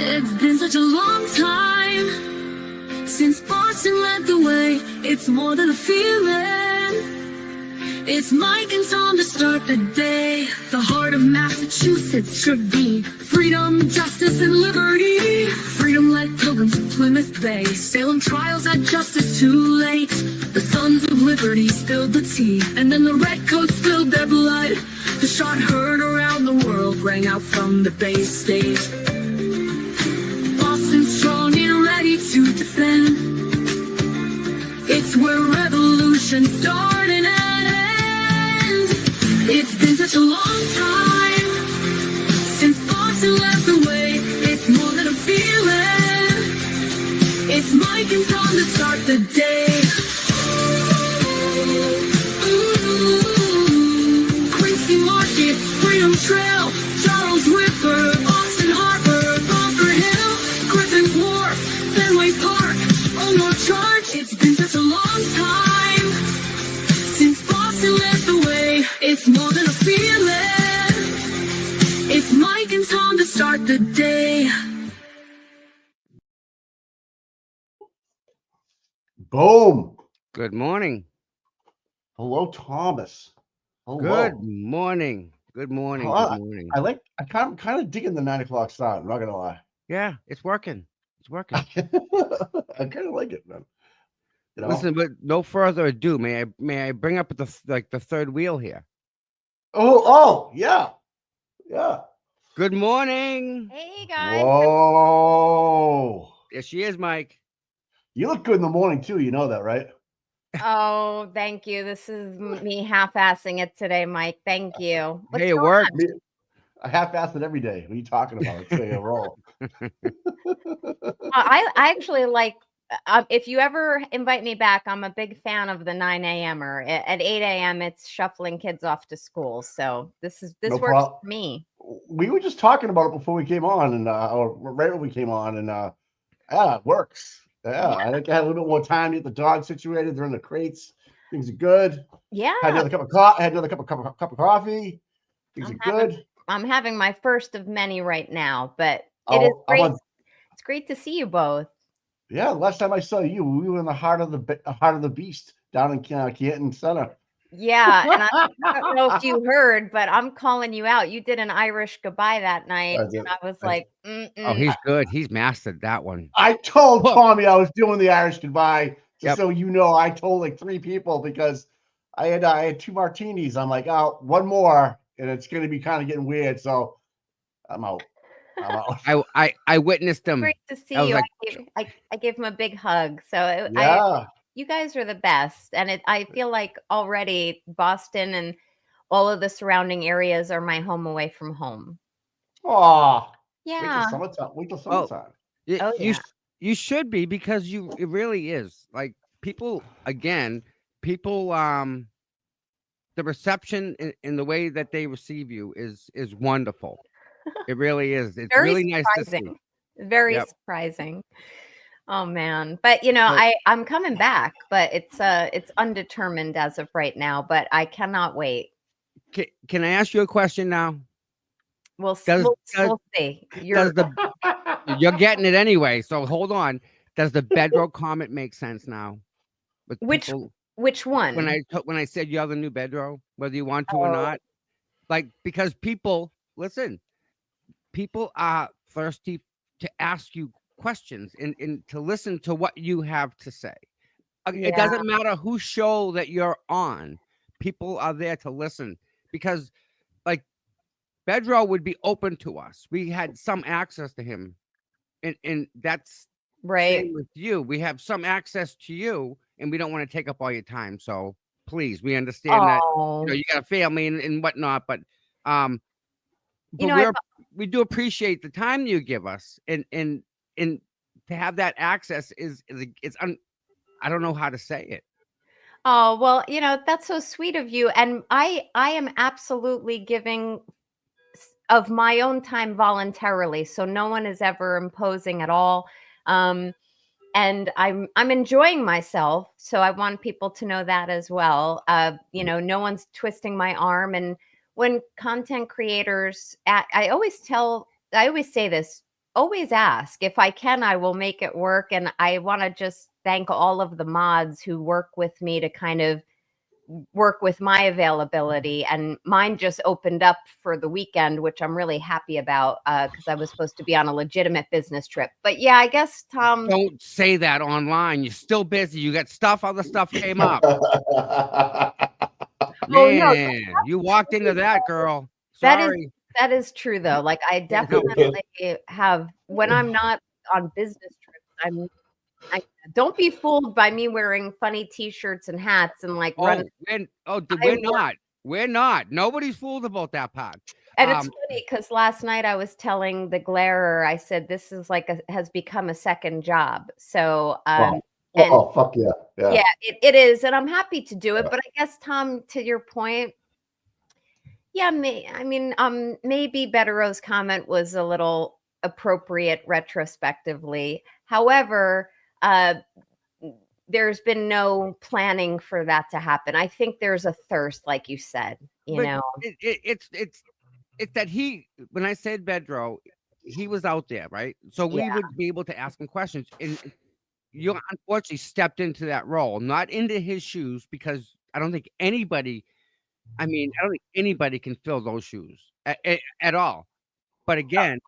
It's been such a long time since Boston led the way. It's more than a feeling. It's Mike and Tom to start the day. The heart of Massachusetts should be freedom, justice, and liberty. Freedom-led pilgrims of Plymouth Bay. Salem trials had justice too late. The sons of liberty spilled the tea, and then the redcoats spilled their blood. The shot heard around the world rang out from the Bay State. Boston strong and ready to defend. It's where revolution started and end. It's been such a long time since Boston led the way. It's more than a feeling. It's Mike and Tom to start the day. Quincy Market, Freedom Trail, Charles River, Boston Harbor, Bunker Hill, Griffin Wharf, Fenway Park, Omar Charge. It's been such a long time since Boston led the way. It's more than a feeling. It's Mike and Tom to start the day. Boom. Good morning. Hello, Thomas. Hello. Good morning. Good morning. Good morning. I kind of digging the 9 o'clock start. I'm not gonna lie. Yeah, it's working. It's working. I kind of like it, man. You know? Listen, but no further ado, may I bring up the third wheel here? Oh, yeah. Good morning. Hey guys. Whoa. There she is, Mike. You look good in the morning too. You know that, right? Oh, thank you. This is me half-assing it today, Mike. Thank you. What's Hey, it going worked. I half-assed it every day. What are you talking about? It's a roll. I actually like, if you ever invite me back, I'm a big fan of the 9 a.m.er. At 8 a.m., it's shuffling kids off to school. So this No works for me. We were just talking about it before we came on, and or right when we came on, and yeah, it works. Yeah, I think I had a little bit more time to get the dogs situated. They're in the crates. Things are good. Yeah. Had another cup of cup of coffee. Things are good. I'm having my first of many right now, but it is great. It's great to see you both. Yeah, last time I saw you, we were in the heart of the beast down in Canton Center. Yeah, and I don't know if you heard, but I'm calling you out. You did an Irish goodbye that night, and I was like, oh, he's good. He's mastered that one. I told Tommy I was doing the Irish goodbye, Yep. so you know. I told like 3 people because I had 2 martinis. I'm like, oh, one more, and it's going to be kind of getting weird, so I'm out. I witnessed him. Great to see you. Like, I gave him a big hug. So yeah. You guys are the best. And I feel like already Boston and all of the surrounding areas are my home away from home. Oh, yeah. Wait till summertime. You should be, because it really is. Like people, the reception in the way that they receive you is wonderful. It really is. It's really nice to see. Very surprising. Oh man. But I'm coming back, but it's undetermined as of right now, but I cannot wait. Can I ask you a question now? We'll see. You're getting it anyway, so hold on. Does the bedroll comment make sense now? Which one? When I said you're the new bedroll, whether you want to or not, like, because people are thirsty to ask you questions and to listen to what you have to say. It doesn't matter whose show that you're on. People are there to listen, because like Bedrow would be open to us. We had some access to him, and that's right. Same with you. We have some access to you, and we don't want to take up all your time. So please, we understand that you got a family and whatnot, but we do appreciate the time you give us, and to have that access I don't know how to say it. Oh, well, that's so sweet of you. And I am absolutely giving of my own time voluntarily. So no one is ever imposing at all. And I'm enjoying myself. So I want people to know that as well. No one's twisting my arm. And when content creators, I always say this, always ask. If I can, I will make it work. And I want to just thank all of the mods who work with me to kind of work with my availability, and mine just opened up for the weekend, which I'm really happy about, because I was supposed to be on a legitimate business trip. But yeah, I guess Tom. Don't say that online. You're still busy. You got stuff. Other stuff came up. Oh no, Man, you walked into that, girl. that is Sorry. that is true though. Like I definitely have, when I'm not on business trips, don't be fooled by me wearing funny t-shirts and hats and like Oh, run. we're not. We're not. Nobody's fooled about that part. And it's funny because last night I was telling the Glarer, I said this is like has become a second job. So Wow. and Oh, fuck yeah. yeah, it is, and I'm happy to do it. Yeah. But I guess Tom, to your point, yeah, maybe Bettero's comment was a little appropriate retrospectively. However, there's been no planning for that to happen. I think there's a thirst, like you said, But know. it's that when I said Bedro, he was out there, right? So we Yeah. would be able to ask him questions, and you unfortunately stepped into that role, not into his shoes, because I don't think anybody can fill those shoes at all. But again,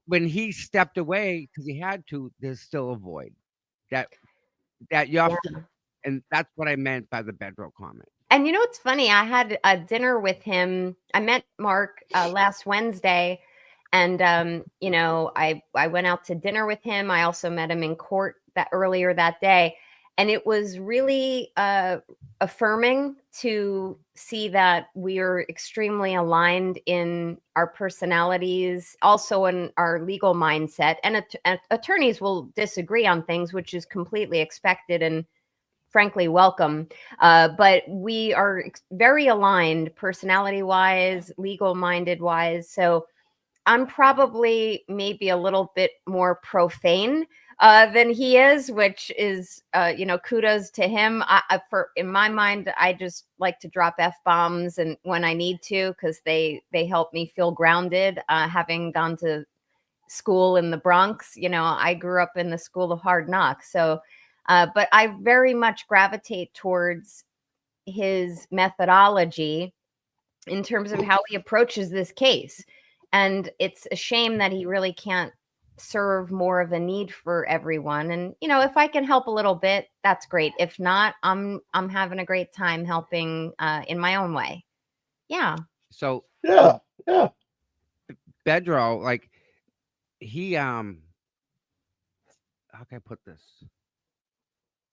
when he stepped away because he had to, there's still a void that you're, and that's what I meant by the Bedro comment. And you know what's funny? I had a dinner with him. I met Mark last Wednesday, and I went out to dinner with him. I also met him in court earlier that day, and it was really affirming to see that we are extremely aligned in our personalities, also in our legal mindset. And attorneys will disagree on things, which is completely expected and frankly welcome, but we are very aligned personality wise, legal minded wise. So I'm probably maybe a little bit more profane than he is, which is kudos to him. In my mind, I just like to drop F-bombs and when I need to, because they help me feel grounded, having gone to school in the Bronx. I grew up in the school of hard knocks, so but I very much gravitate towards his methodology in terms of how he approaches this case. And it's a shame that he really can't serve more of a need for everyone. And, if I can help a little bit, that's great. If not, I'm having a great time helping in my own way. Yeah. So yeah. Bedro, like he how can I put this?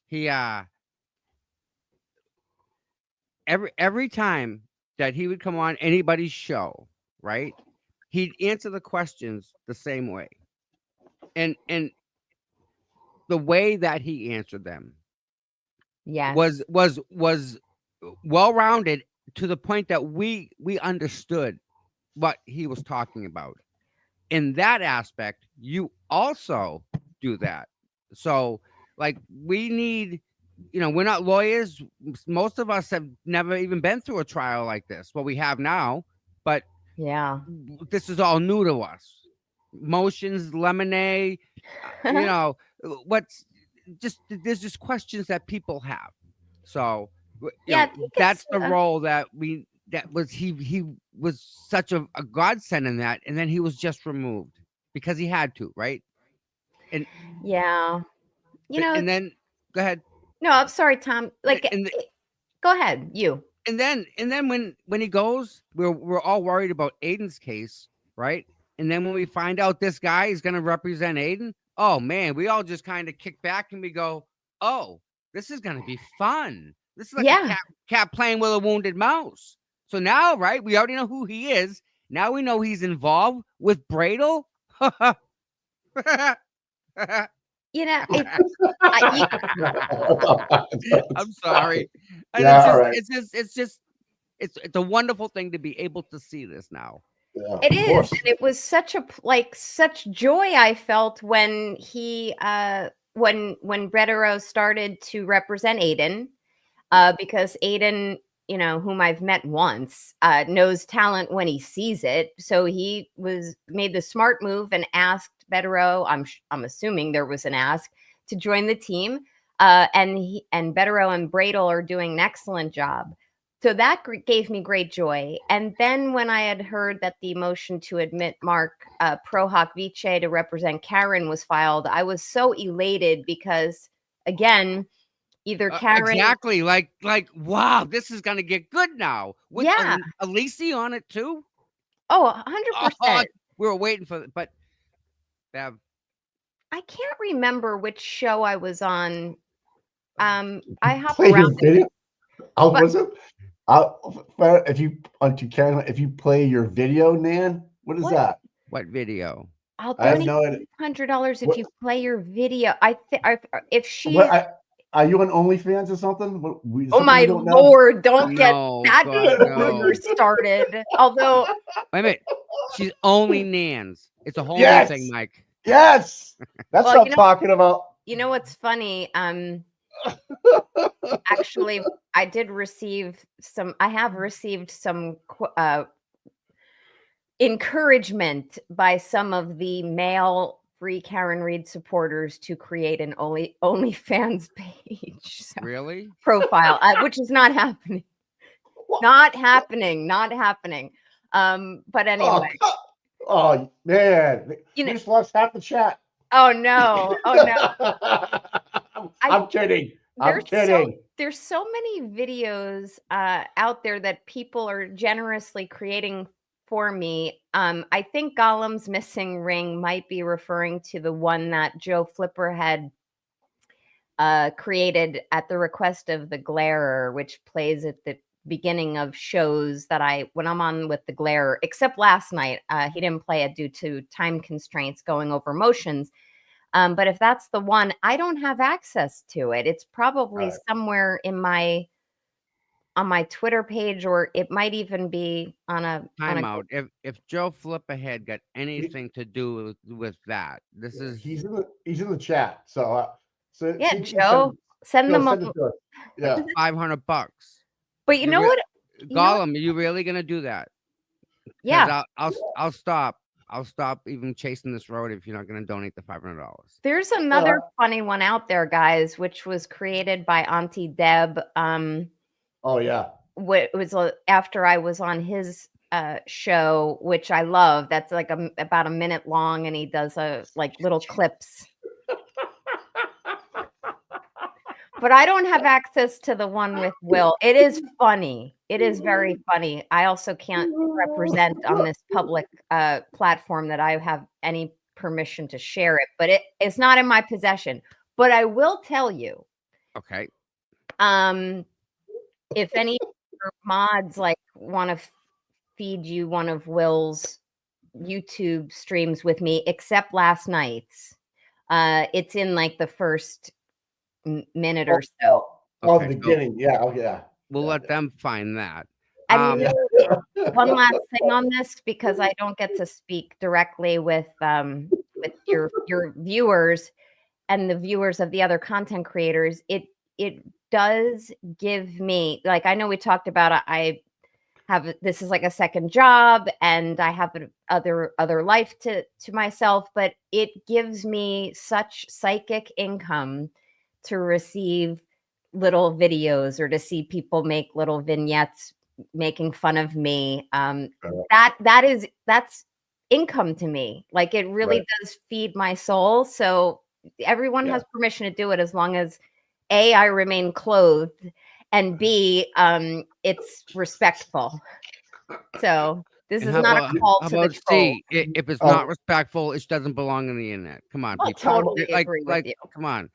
He every time that he would come on anybody's show, right? He'd answer the questions the same way. And the way that he answered them was well-rounded to the point that we understood what he was talking about. In that aspect, you also do that. So like we need, we're not lawyers. Most of us have never even been through a trial like this. Well, we have now, but yeah, this is all new to us. Motions, lemonade, what's just, there's just questions that people have. So that's the role that he was such a godsend in that, and then he was just removed because he had to, right? And and then go ahead. No, I'm sorry, Tom. Go ahead, you. And then when he goes, we're all worried about Aiden's case, right? And then when we find out this guy is going to represent Aiden, oh man, we all just kind of kick back and we go, oh, this is going to be fun. This is like a cat playing with a wounded mouse. So now, right, we already know who he is. Now we know he's involved with Bradle. I'm sorry. Yeah, It's a wonderful thing to be able to see this now. Yeah, it is, and it was such joy I felt when he when Bretero started to represent Aiden, because Aiden you know, whom I've met once, knows talent when he sees it. So he made the smart move and asked Betero, I'm assuming there was an ask, to join the team. And Betero and Bradel are doing an excellent job. So that gave me great joy. And then when I had heard that the motion to admit Mark pro hoc vice to represent Karen was filed, I was so elated because, again, either Karen... exactly, like, wow, this is gonna get good now. With Yeah. Alicia on it too. Oh, 100%. We were waiting for it, but Bev, I can't remember which show I was on. I hop Play your around. video. Oh, But- was it? If you play your video, Nan, what is What? that? what video? I'll I have donate no idea. $100 if What- you play your video. If she... Are you on OnlyFans or something? Oh my Lord, don't get No, that God, rumor no. started. Although, Wait a minute, she's only Nan's. It's a whole Yes! new thing, Mike. Yes, that's Well, what I'm talking about. you know what's funny? Actually, I have received some encouragement by some of the male Free Karen Reed supporters to create an OnlyFans page Really? profile, which is not happening. Not happening. But anyway. Oh man, You know- just lost half the chat. Oh no. I'm kidding. I'm kidding. There's so many videos out there that people are generously creating for me. I think Gollum's missing ring might be referring to the one that Joe Flipper had created at the request of the Glarer, which plays at the beginning of shows that when I'm on with the Glarer, except last night, he didn't play it due to time constraints going over motions. But if that's the one, I don't have access to it. It's probably somewhere on my Twitter page, or it might even be on a Timeout. If Joe Flipper had got anything to do with that, this is he's in the chat. So yeah, Joe, send them. Yeah, $500. But you know what? Gollum, are you really gonna do that? Yeah, I'll stop. I'll stop even chasing this road if you're not gonna donate the $500. There's another funny one out there, guys, which was created by Auntie Deb. Oh yeah. It was after I was on his show, which I love. That's like about a minute long, and he does little clips. But I don't have access to the one with Will. It is funny. It is very funny. I also can't represent on this public platform that I have any permission to share it, but it's not in my possession. But I will tell you. Okay. If any mods want to feed you one of Will's YouTube streams with me, except last night's, it's in the first minute or so. Oh, the beginning. Yeah. We'll let them find that. And one last thing on this, because I don't get to speak directly with your viewers and the viewers of the other content creators. It does give me, I know we talked about this is like a second job and I have other life to myself, but it gives me such psychic income to receive little videos or to see people make little vignettes making fun of me. That's income to me. It really does feed my soul. So everyone has permission to do it as long as A, I remain clothed, and B, it's respectful. So this is not a call to the troll. C, if it's not respectful, it doesn't belong on the internet. Come on, I people. totally agree with you. Come on.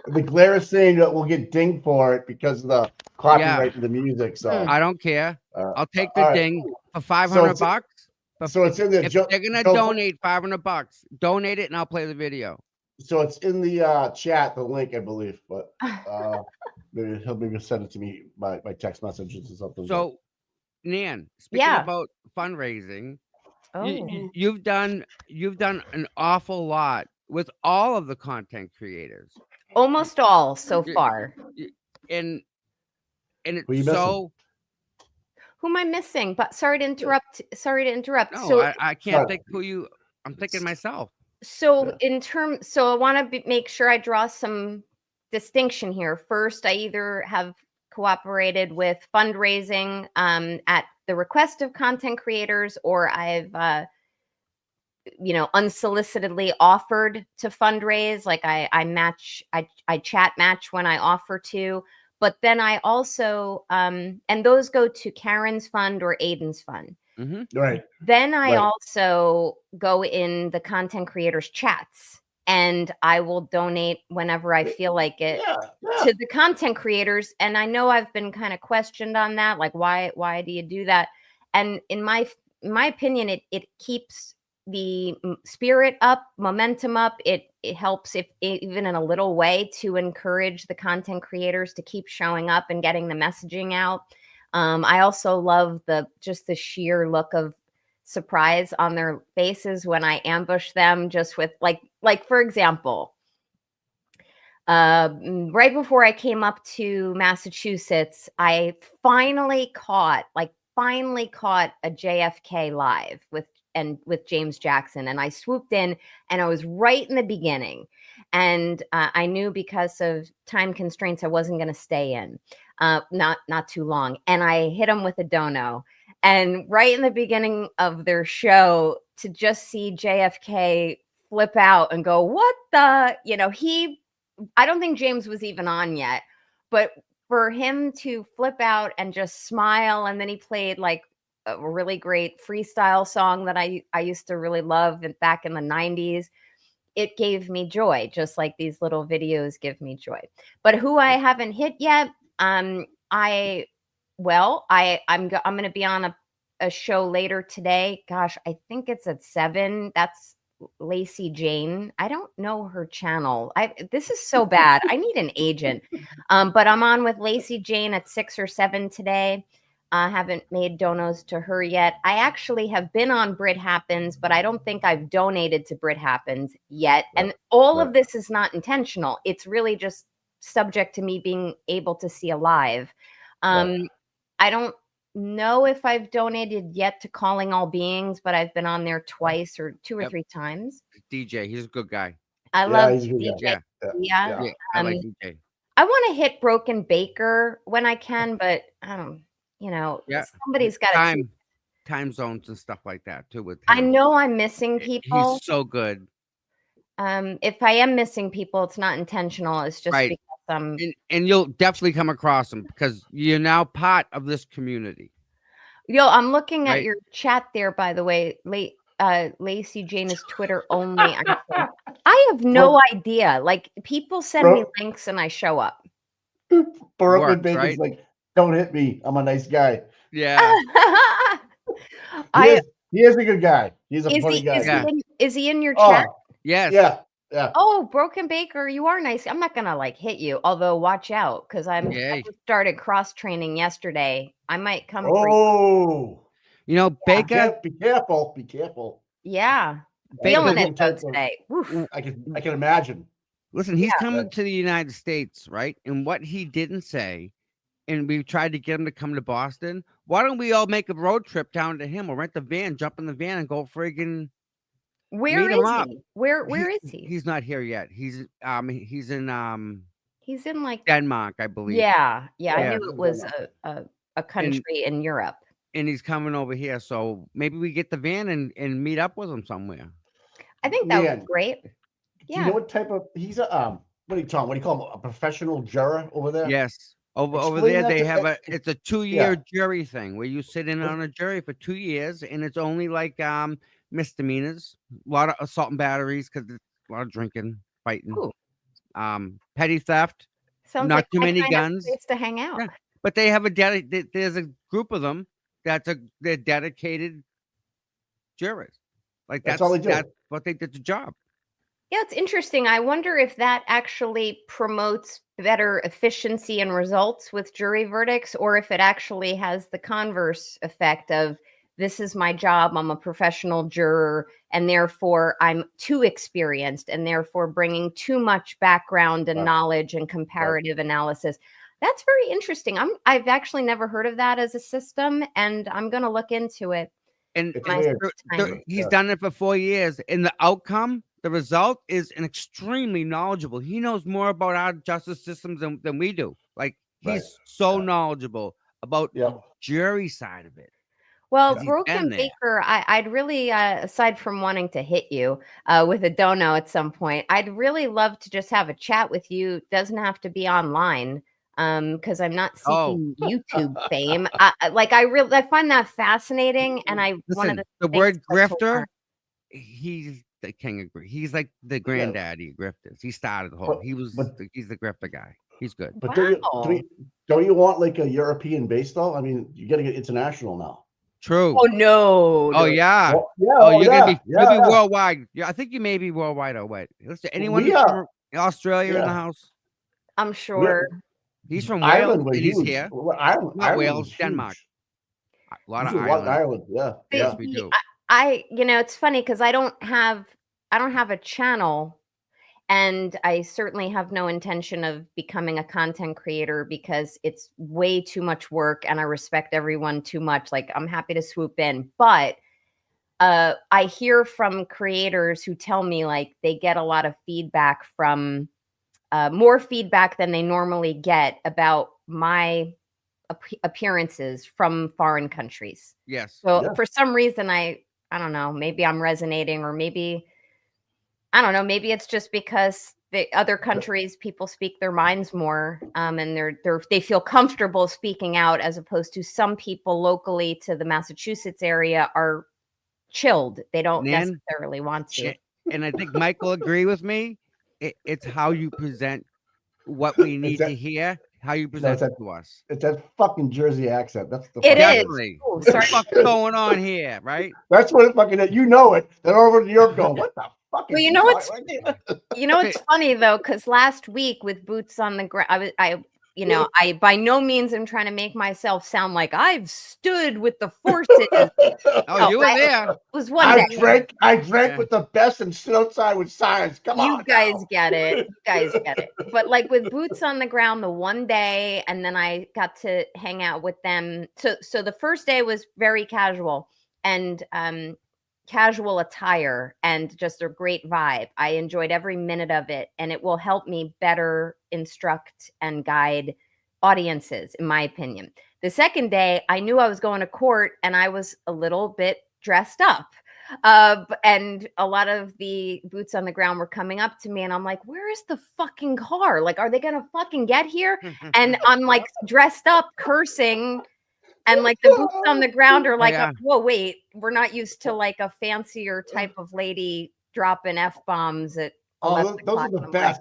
The Glare is saying that we'll get dinged for it because of the copyright to the music. So I don't care. I'll take the ding for $500. So it's in the. If they're gonna donate $500, donate it and I'll play the video. So it's in the chat, the link, I believe, but maybe he'll send it to me by text messages or something. So, Nan, speaking about fundraising, you've done an awful lot with all of the content creators. Almost all so far. And it's so Who am I missing? But sorry to interrupt. Sorry to interrupt. No, So I can't Right. think who you. I'm thinking myself. So Yeah. so I want to make sure I draw some distinction here. First, I either have cooperated with fundraising at the request of content creators, or I've unsolicitedly offered to fundraise. Like I chat match when I offer to. But then I also and those go to Karen's fund or Aiden's fund. Mm-hmm. Right. Then I Right. also go in the content creators chats, and I will donate whenever I feel like it Yeah. Yeah. to the content creators. And I know I've been kind of questioned on that, like why do you do that? And in my opinion, it keeps the spirit up, momentum up. It helps, if even in a little way, to encourage the content creators to keep showing up and getting the messaging out. I also love the sheer look of surprise on their faces when I ambush them, just with like for example, right before I came up to Massachusetts, I finally caught a JFK live with James Jackson, and I swooped in, and I was right in the beginning, and I knew because of time constraints I wasn't going to stay in not too long, and I hit him with a dono. And right in the beginning of their show, to just see JFK flip out and go, what the, I don't think James was even on yet, but for him to flip out and just smile, and then he played like a really great freestyle song that I used to really love back in the 90s. It gave me joy, just like these little videos give me joy. But who I haven't hit yet, I'm going to be on a show later today. Gosh, I think it's at 7. That's Lacey Jane. I don't know her channel. This is so bad. I need an agent. But I'm on with Lacey Jane at 6 or 7 today. I haven't made donos to her yet. I actually have been on Brit Happens, but I don't think I've donated to Brit Happens yet. And all of this is not intentional. It's really just subject to me being able to see a live. I don't know if I've donated yet to Calling All Beings, but I've been on there twice or 2 or 3 times. DJ, he's a good guy. I love he's a good DJ. guy. Yeah. Yeah, I like DJ. I want to hit Broken Baker when I can, but I don't, somebody's got to. Time zones and stuff like that too. With him. I know I'm missing people. He's so good. If I am missing people, it's not intentional. It's just because and you'll definitely come across them because you're now part of this community. I'm looking at your chat there, by the way. Lacey Jane is Twitter only. I have no idea. Like, people send me links and I show up. Broken Baker's like, don't hit me. I'm a nice guy. Yeah. He is a good guy. He's a funny guy. Is he in your chat? Yes. Yeah. Oh, Broken Baker, you are nice. I'm not gonna hit you, although watch out, because I just started cross training yesterday. I might come. Oh, Baker. Be careful. Yeah, feeling it though today. I can imagine. Listen, he's coming to the United States, right? And what he didn't say, and we've tried to get him to come to Boston. Why don't we all make a road trip down to him, or rent the van, jump in the van, and go friggin'. Where is he? Where is he? He's not here yet. He's in like Denmark, I believe. Yeah. I knew it was a country in Europe. And he's coming over here, so maybe we get the van and meet up with him somewhere. I think that would be great. Yeah. Do you know what type of he's a what do you call him? A professional juror over there? Yes. Over there they have it's a 2-year jury thing where you sit in on a jury for 2 years, and it's only like misdemeanors, a lot of assault and batteries because a lot of drinking, fighting, petty theft. Sounds not like too many guns. Place to hang out. Yeah. But they have there's a group of them they're dedicated jurors. Like that's all they do. That's what they did the job. Yeah, it's interesting. I wonder if that actually promotes better efficiency and results with jury verdicts, or if it actually has the converse effect of, this is my job, I'm a professional juror, and therefore I'm too experienced, and therefore bringing too much background and knowledge and comparative analysis. That's very interesting. I've actually never heard of that as a system, and I'm going to look into it. And It's My weird. spare time. he's done it for 4 years, and the outcome, the result is an extremely knowledgeable. He knows more about our justice systems than we do. Like, he's Right. so Yeah. knowledgeable about Yeah. the jury side of it. Well, 'Cause he's Broken been there. Baker, I'd really, aside from wanting to hit you with a dono at some point, I'd really love to just have a chat with you. Doesn't have to be online, because I'm not Oh, seeking YouTube fame. I find that fascinating, and one of listen, the the things word I'd like to learn- grifter, he's the king of he's like the Yeah. granddaddy of grifters. He started the whole. But He's the grifter guy. He's good. but Wow. don't you want like a European base though? I mean, you got to get international now. True. Oh no, Oh no. yeah. Well, yeah. Oh, Oh, you're yeah. gonna be Yeah. you'll be Yeah. worldwide. Yeah, I think you may be worldwide. Oh wait, listen, anyone We from Australia in the Yeah. house? I'm sure. He's from Ireland Wales was and he's huge. here. Ireland Not was Wales, huge. Denmark. A lot We of do a lot in Ireland. Ireland. Yeah. See, Yeah. We do. it's funny because I don't have a channel, and I certainly have no intention of becoming a content creator because it's way too much work, and I respect everyone too much. Like, I'm happy to swoop in, but I hear from creators who tell me like they get a lot of feedback from more feedback than they normally get about my appearances from foreign countries. Yes. So Yeah. for some reason, I don't know, maybe I'm resonating, or maybe I don't know, maybe it's just because the other countries people speak their minds more, and they feel comfortable speaking out, as opposed to some people locally to the Massachusetts area are chilled. They don't Nan, necessarily want to. and I think Mike will agree with me. It's how you present what we need that- to hear, how you No, present it to us. It's that fucking Jersey accent. That's the It fucking is. Definitely. Oh, What the sorry. fuck's going on here, right? That's what it fucking is. You know it. Then over to Europe going, what the fuck is Well, he you know what's talking- it's funny though, because last week with Boots on the Ground, I by no means am trying to make myself sound like I've stood with the forces. Oh, No, you were I- there. It was one day. I drank Yeah. with the best and stood outside with signs. Come You on. guys now. get it. You guys get it. But like with Boots on the Ground, the one day, and then I got to hang out with them. So the first day was very casual and casual attire and just a great vibe. I enjoyed every minute of it, and it will help me better instruct and guide audiences, in my opinion. The second day, I knew I was going to court, and I was a little bit dressed up. And a lot of the boots on the ground were coming up to me, and I'm like, where is the fucking car? Like, are they gonna fucking get here? And I'm like dressed up, cursing, and like the boots on the ground are like, yeah. whoa, wait, we're not used to like a fancier type of lady dropping F-bombs at Oh, 11 those are o'clock the in the morning. best.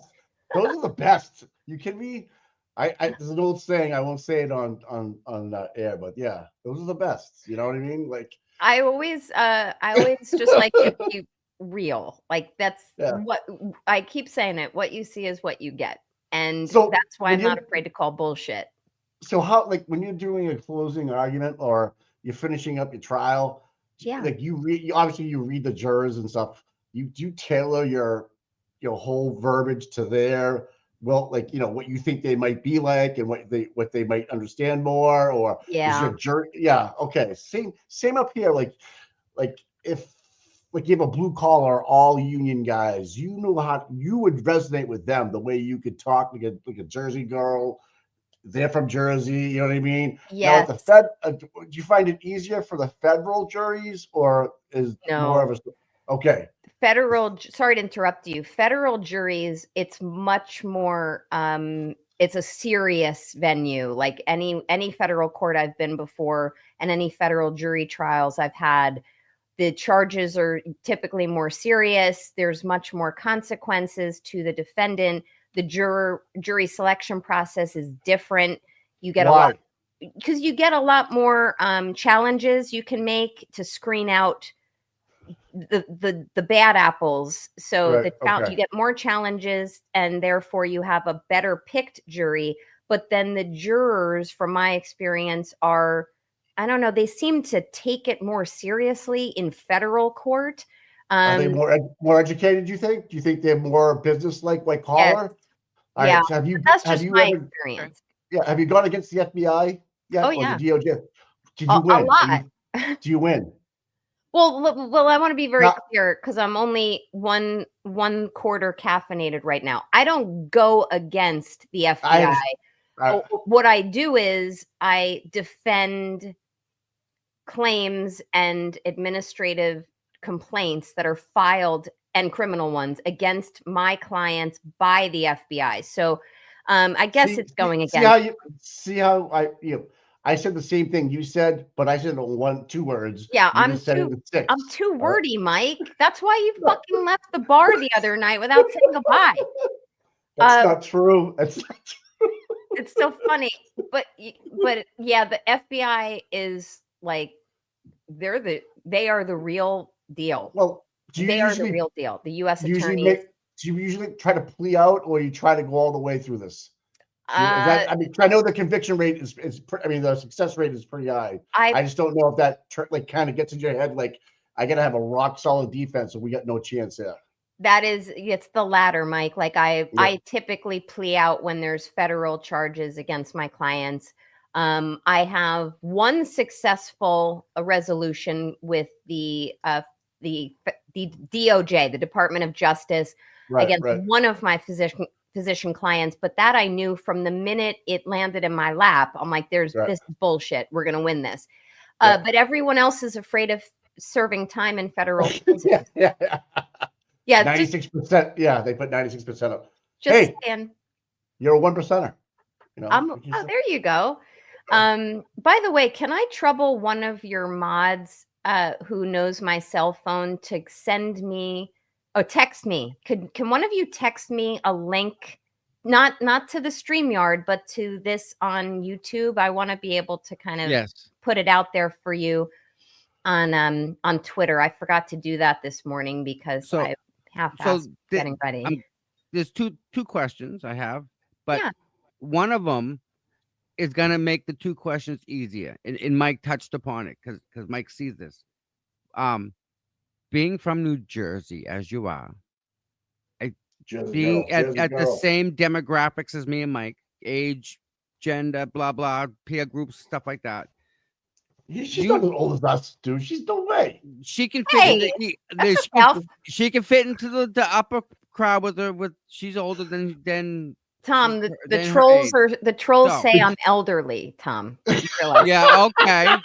Those are the best. You kidding me? There's an old saying. I won't say it on air, but yeah, those are the best. You know what I mean? Like, I always just like to be real. Like that's Yeah. what I keep saying it. What you see is what you get. And So, that's why when I'm not you're- afraid to call bullshit. so how, like, when you're doing a closing argument or you're finishing up your trial, Yeah. like obviously you read the jurors and stuff. Do you tailor your whole verbiage to their like what you think they might be like and what they might understand more, or is Yeah. your jury? Yeah, okay. Same up here. Like if like you have a blue collar, all union guys, you know how you would resonate with them the way you could talk like a Jersey girl. They're from Jersey, you know what I mean? Now at the Yes. Fed, do you find it easier for the federal juries, or is more of a okay? Sorry to interrupt you. Federal juries, it's much more it's a serious venue. Like any federal court I've been before, and any federal jury trials I've had, the charges are typically more serious. There's much more consequences to the defendant. The jury selection process is different. You get Why? because you get a lot more challenges you can make to screen out the bad apples. So Right, okay. you get more challenges, and therefore you have a better picked jury. But then the jurors, from my experience, are, I don't know, they seem to take it more seriously in federal court. Are they more educated? Do you think? Do you think they're more business like white collar? All yeah, right, so have you that's just my ever? experience. Have you gone against the FBI yet, Oh, or yeah. the DOJ? Did A you win? lot. Do you win? Well, I want to be very Now- clear because I'm only one quarter caffeinated right now. I don't go against the FBI. What I do is I defend claims and administrative complaints that are filed, and criminal ones, against my clients by the FBI. So I guess it's going against. See how I said the same thing you said, but I said it 2 words. Yeah, You just said it in 6. I'm too wordy, Mike. That's why you fucking left the bar the other night without saying goodbye. That's not true. That's not true. It's so funny, but yeah, the FBI is like they are the real deal. Well, they are the real deal. The U.S. attorneys. Do you usually try to plea out, or you try to go all the way through this? I know the conviction rate is the success rate is pretty high. I just don't know if that kind of gets in your head. Like, I got to have a rock solid defense, and we got no chance there. It's the latter, Mike. Like I typically plea out when there's federal charges against my clients. I have one successful resolution with the DOJ, the Department of Justice, against one of my physician clients, but that I knew from the minute it landed in my lap. I'm like, this is bullshit. We're going to win this. But everyone else is afraid of serving time in federal prison. Yeah, 96%. Yeah, they put 96% up. Just saying. You're a 1%er. There you go. By the way, can I trouble one of your mods who knows my cell phone to send me text me? Can one of you text me a link, not to the StreamYard, but to this on YouTube? I want to be able to kind of put it out there for you on Twitter. I forgot to do that this morning because I half-assed getting ready. There's two questions I have, but one of them is going to make the 2 questions easier. And Mike touched upon it because Mike sees this. Being from New Jersey, as you are, being at the same demographics as me and Mike, age, gender, blah, blah, peer groups, stuff like that. She's not as old as us, dude. She's no way. She can fit she can fit into the upper crowd with she's older than Tom. The trolls say I'm elderly, Tom. Yeah, okay.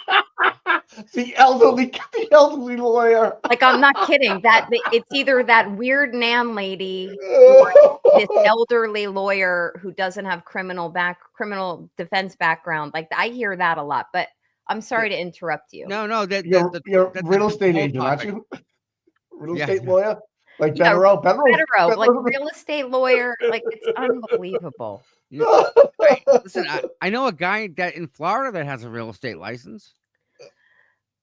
The elderly lawyer. Like, I'm not kidding. That it's either that weird Nan lady or this elderly lawyer who doesn't have criminal defense background. Like, I hear that a lot, but I'm sorry to interrupt you. No, you're real estate agent, aren't you? Real estate lawyer, like Benro, like real estate lawyer. Like, it's unbelievable. Listen, I know a guy that in Florida that has a real estate license.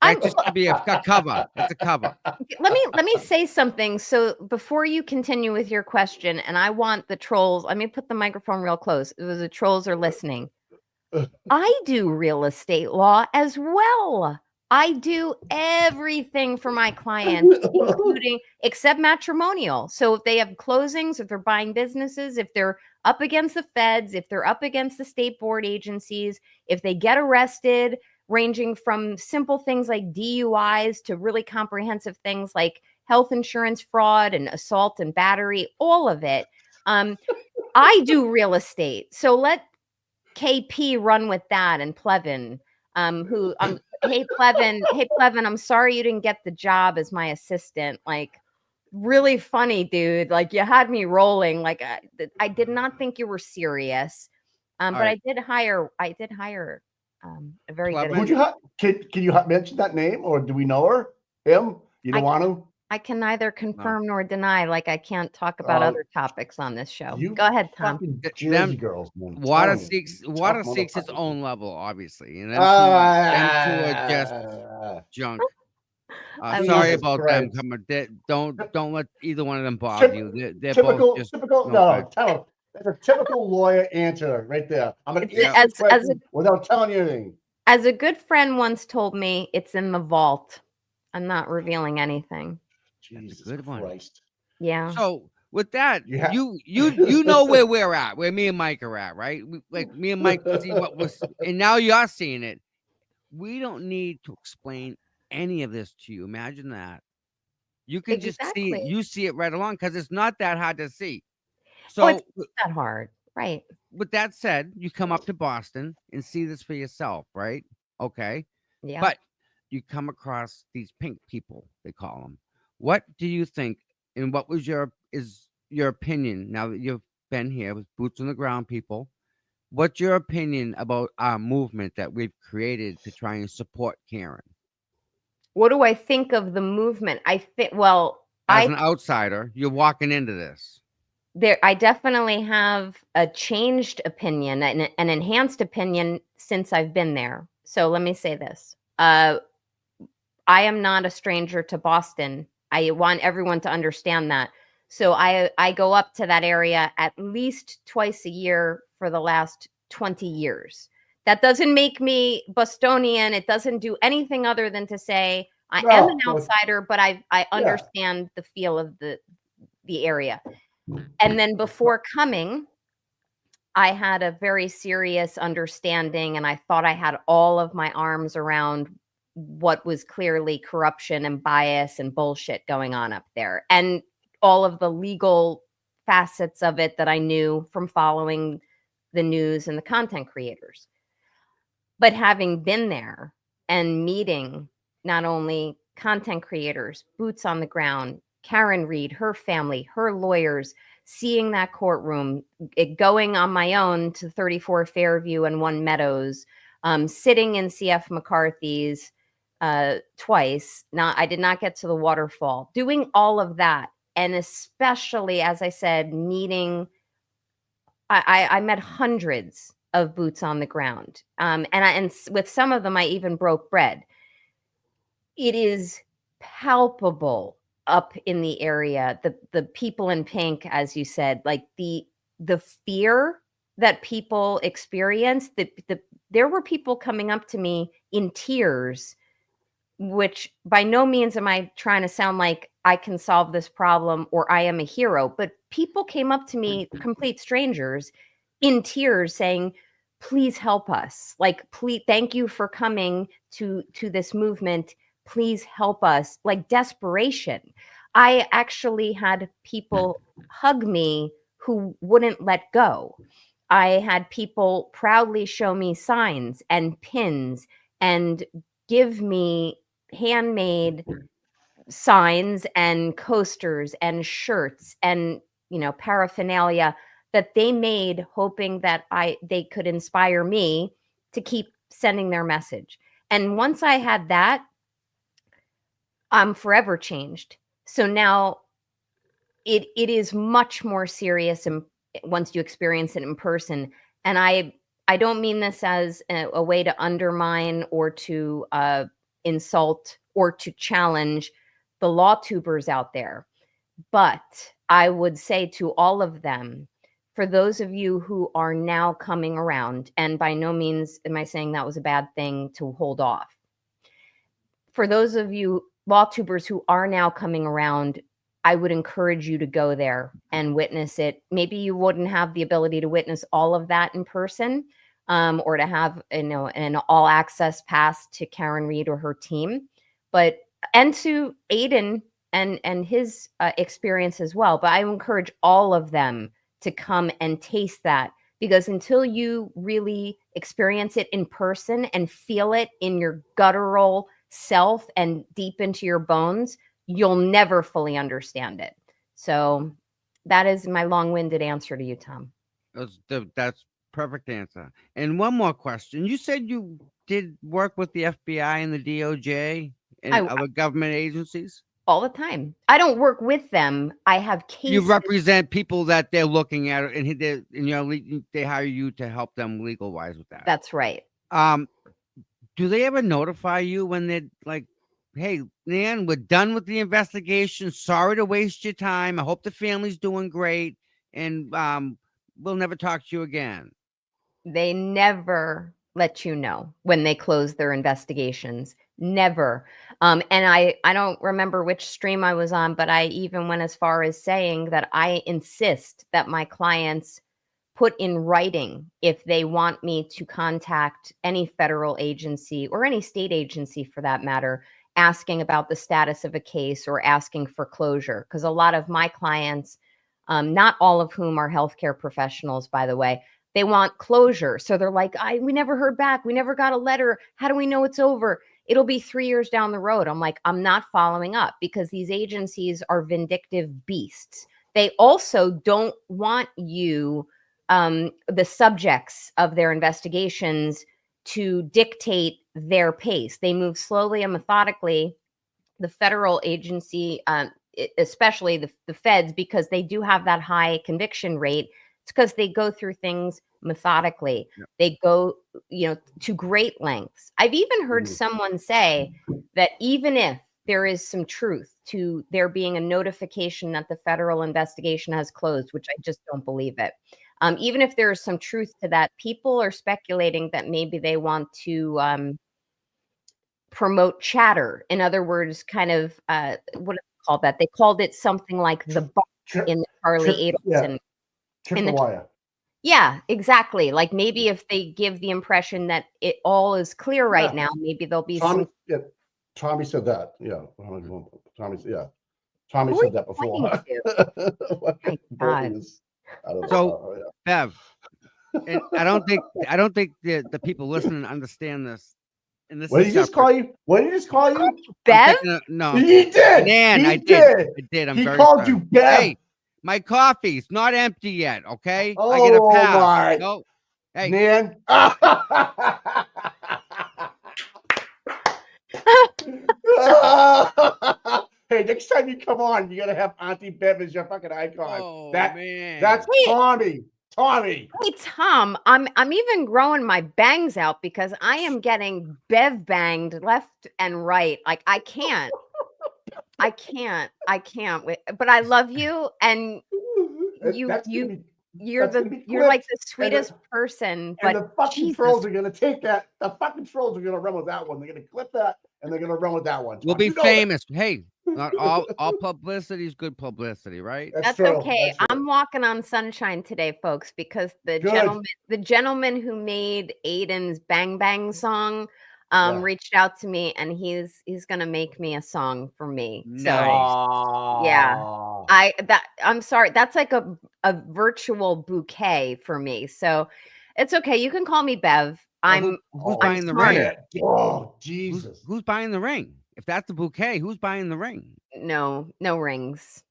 That's just to be a cover. It's a cover. Let me say something. So before you continue with your question, and I want the trolls. Let me put the microphone real close. The trolls are listening. I do real estate law as well. I do everything for my clients, including except matrimonial. So if they have closings, if they're buying businesses, if they're up against the feds, if they're up against the state board agencies, if they get arrested, ranging from simple things like DUIs to really comprehensive things like health insurance fraud and assault and battery, all of it. I do real estate. So let KP run with that, and Plevin, hey Plevin, I'm sorry you didn't get the job as my assistant. Like, really funny, dude. Like, you had me rolling. Like, I did not think you were serious. But right. I did hire a very good. Would you can you mention that name, or do we know her? Him? You don't want to? I can neither confirm nor deny. Like, I can't talk about other topics on this show. Go ahead, Tom. Jersey girls, man. Water seeks its own level, obviously. And them two are just junk. Sorry about them. Don't let either one of them bother you. They're typical, both just typical. No, tell that's a typical lawyer answer right there. I'm gonna without telling you anything. As a good friend once told me, it's in the vault. I'm not revealing anything. Jesus Christ. Yeah. So with that, You have you know where we're at, where me and Mike are at, right? Like me and Mike see what was, and now you're seeing it. We don't need to explain any of this to you. Imagine that. You can just see it. Exactly. You see it right along because it's not that hard to see. Oh, it's So, not that hard. Right. with that said, you come up to Boston and see this for yourself, right? Okay. Yeah. But you come across these pink people, they call them. What do you think? And what was your opinion now that you've been here with boots on the ground people? What's your opinion about our movement that we've created to try and support Karen? What do I think of the movement? I think, well, As an outsider, you're walking into this. I definitely have a changed opinion, an enhanced opinion since I've been there. So let me say this. I am not a stranger to Boston. I want everyone to understand that. So I go up to that area at least twice a year for the last 20 years. That doesn't make me Bostonian. It doesn't do anything other than to say I am an outsider, but I understand the feel of the area. And then before coming, I had a very serious understanding, and I thought I had all of my arms around what was clearly corruption and bias and bullshit going on up there, and all of the legal facets of it that I knew from following the news and the content creators. But having been there and meeting not only content creators, boots on the ground, Karen Reed, her family, her lawyers, seeing that courtroom, going on my own to 34 Fairview and 1 Meadows, sitting in CF McCarthy's twice. I did not get to the waterfall. Doing all of that, and especially, as I said, meeting, I met hundreds of boots on the ground. And with some of them, I even broke bread. It is palpable up in the area, the people in pink, as you said, like the fear that people experience. There were people coming up to me in tears, which by no means am I trying to sound like I can solve this problem or I am a hero, but people came up to me, complete strangers, in tears saying, please help us. Like, please, thank you for coming to this movement. Please help us. Like desperation. I actually had people hug me who wouldn't let go. I had people proudly show me signs and pins and give me handmade signs and coasters and shirts and paraphernalia that they made, hoping that they could inspire me to keep sending their message. And once I had that, I'm forever changed. So now it is much more serious, and once you experience it in person. And I don't mean this as a way to undermine or to insult or to challenge the law tubers out there. But I would say to all of them, for those of you who are now coming around, and by no means am I saying that was a bad thing to hold off. For those of you law tubers who are now coming around, I would encourage you to go there and witness it. Maybe you wouldn't have the ability to witness all of that in person, or to have an all access pass to Karen Reed or her team, and to Aiden and his experience as well. But I encourage all of them to come and taste that, because until you really experience it in person and feel it in your guttural self and deep into your bones, you'll never fully understand it. So that is my long-winded answer to you, Tom. That's perfect answer. And one more question. You said you did work with the FBI and the DOJ and other government agencies? All the time. I don't work with them. I have cases. You represent people that they're looking at, and they hire you to help them legal-wise with that. That's right. Do they ever notify you when they're like, hey, Nan, we're done with the investigation. Sorry to waste your time. I hope the family's doing great, and we'll never talk to you again? They never let you know when they close their investigations. Never. And I don't remember which stream I was on, but I even went as far as saying that I insist that my clients put in writing if they want me to contact any federal agency or any state agency for that matter, asking about the status of a case or asking for closure. Because a lot of my clients, not all of whom are healthcare professionals, by the way, they want closure. So they're like, we never heard back. We never got a letter. How do we know it's over? It'll be 3 years down the road. I'm like, I'm not following up because these agencies are vindictive beasts. They also don't want you, the subjects of their investigations, to dictate their pace. They move slowly and methodically. The federal agency, especially the feds, because they do have that high conviction rate. It's because they go through things methodically. Yep. They go, to great lengths. I've even heard someone say that even if there is some truth to there being a notification that the federal investigation has closed, which I just don't believe it. Even if there is some truth to that, people are speculating that maybe they want to promote chatter. In other words, kind of what do they call that? They called it something like the bar in the Charlie Adelson. Trip the wire. Yeah, exactly. Like maybe if they give the impression that it all is clear right now, maybe there'll be some. Yeah, Tommy said that. Yeah, Tommy Who said that before. My God. So, Bev, and I don't think the people listening understand this. And this What did he just call you? What did he just call you? Bev? No, he did. Nan, I did. He called you Bev. Hey, my coffee's not empty yet. Okay, Oh, I get a pass. my. No, hey, Nan. Hey, next time you come on, you gotta have Auntie Bev as your fucking icon. Oh, man. That's Tommy. Tommy. Hey Tom, I'm even growing my bangs out because I am getting Bev banged left and right. Like I can't wait. But I love you, and you're like the sweetest person. But the fucking trolls are gonna take that. The fucking trolls are gonna run with that one. They're gonna clip that and they're gonna run with that one. We'll be famous. Hey, not all publicity is good publicity, right? That's okay. I'm walking on sunshine today, folks, because the gentleman who made Aiden's Bang Bang song reached out to me, and he's gonna make me a song for me. Nice. So yeah, I'm sorry. That's like a virtual bouquet for me. So it's okay. You can call me Bev. Who's buying the ring? Oh, Jesus. Who's buying the ring? If that's the bouquet, who's buying the ring? No rings.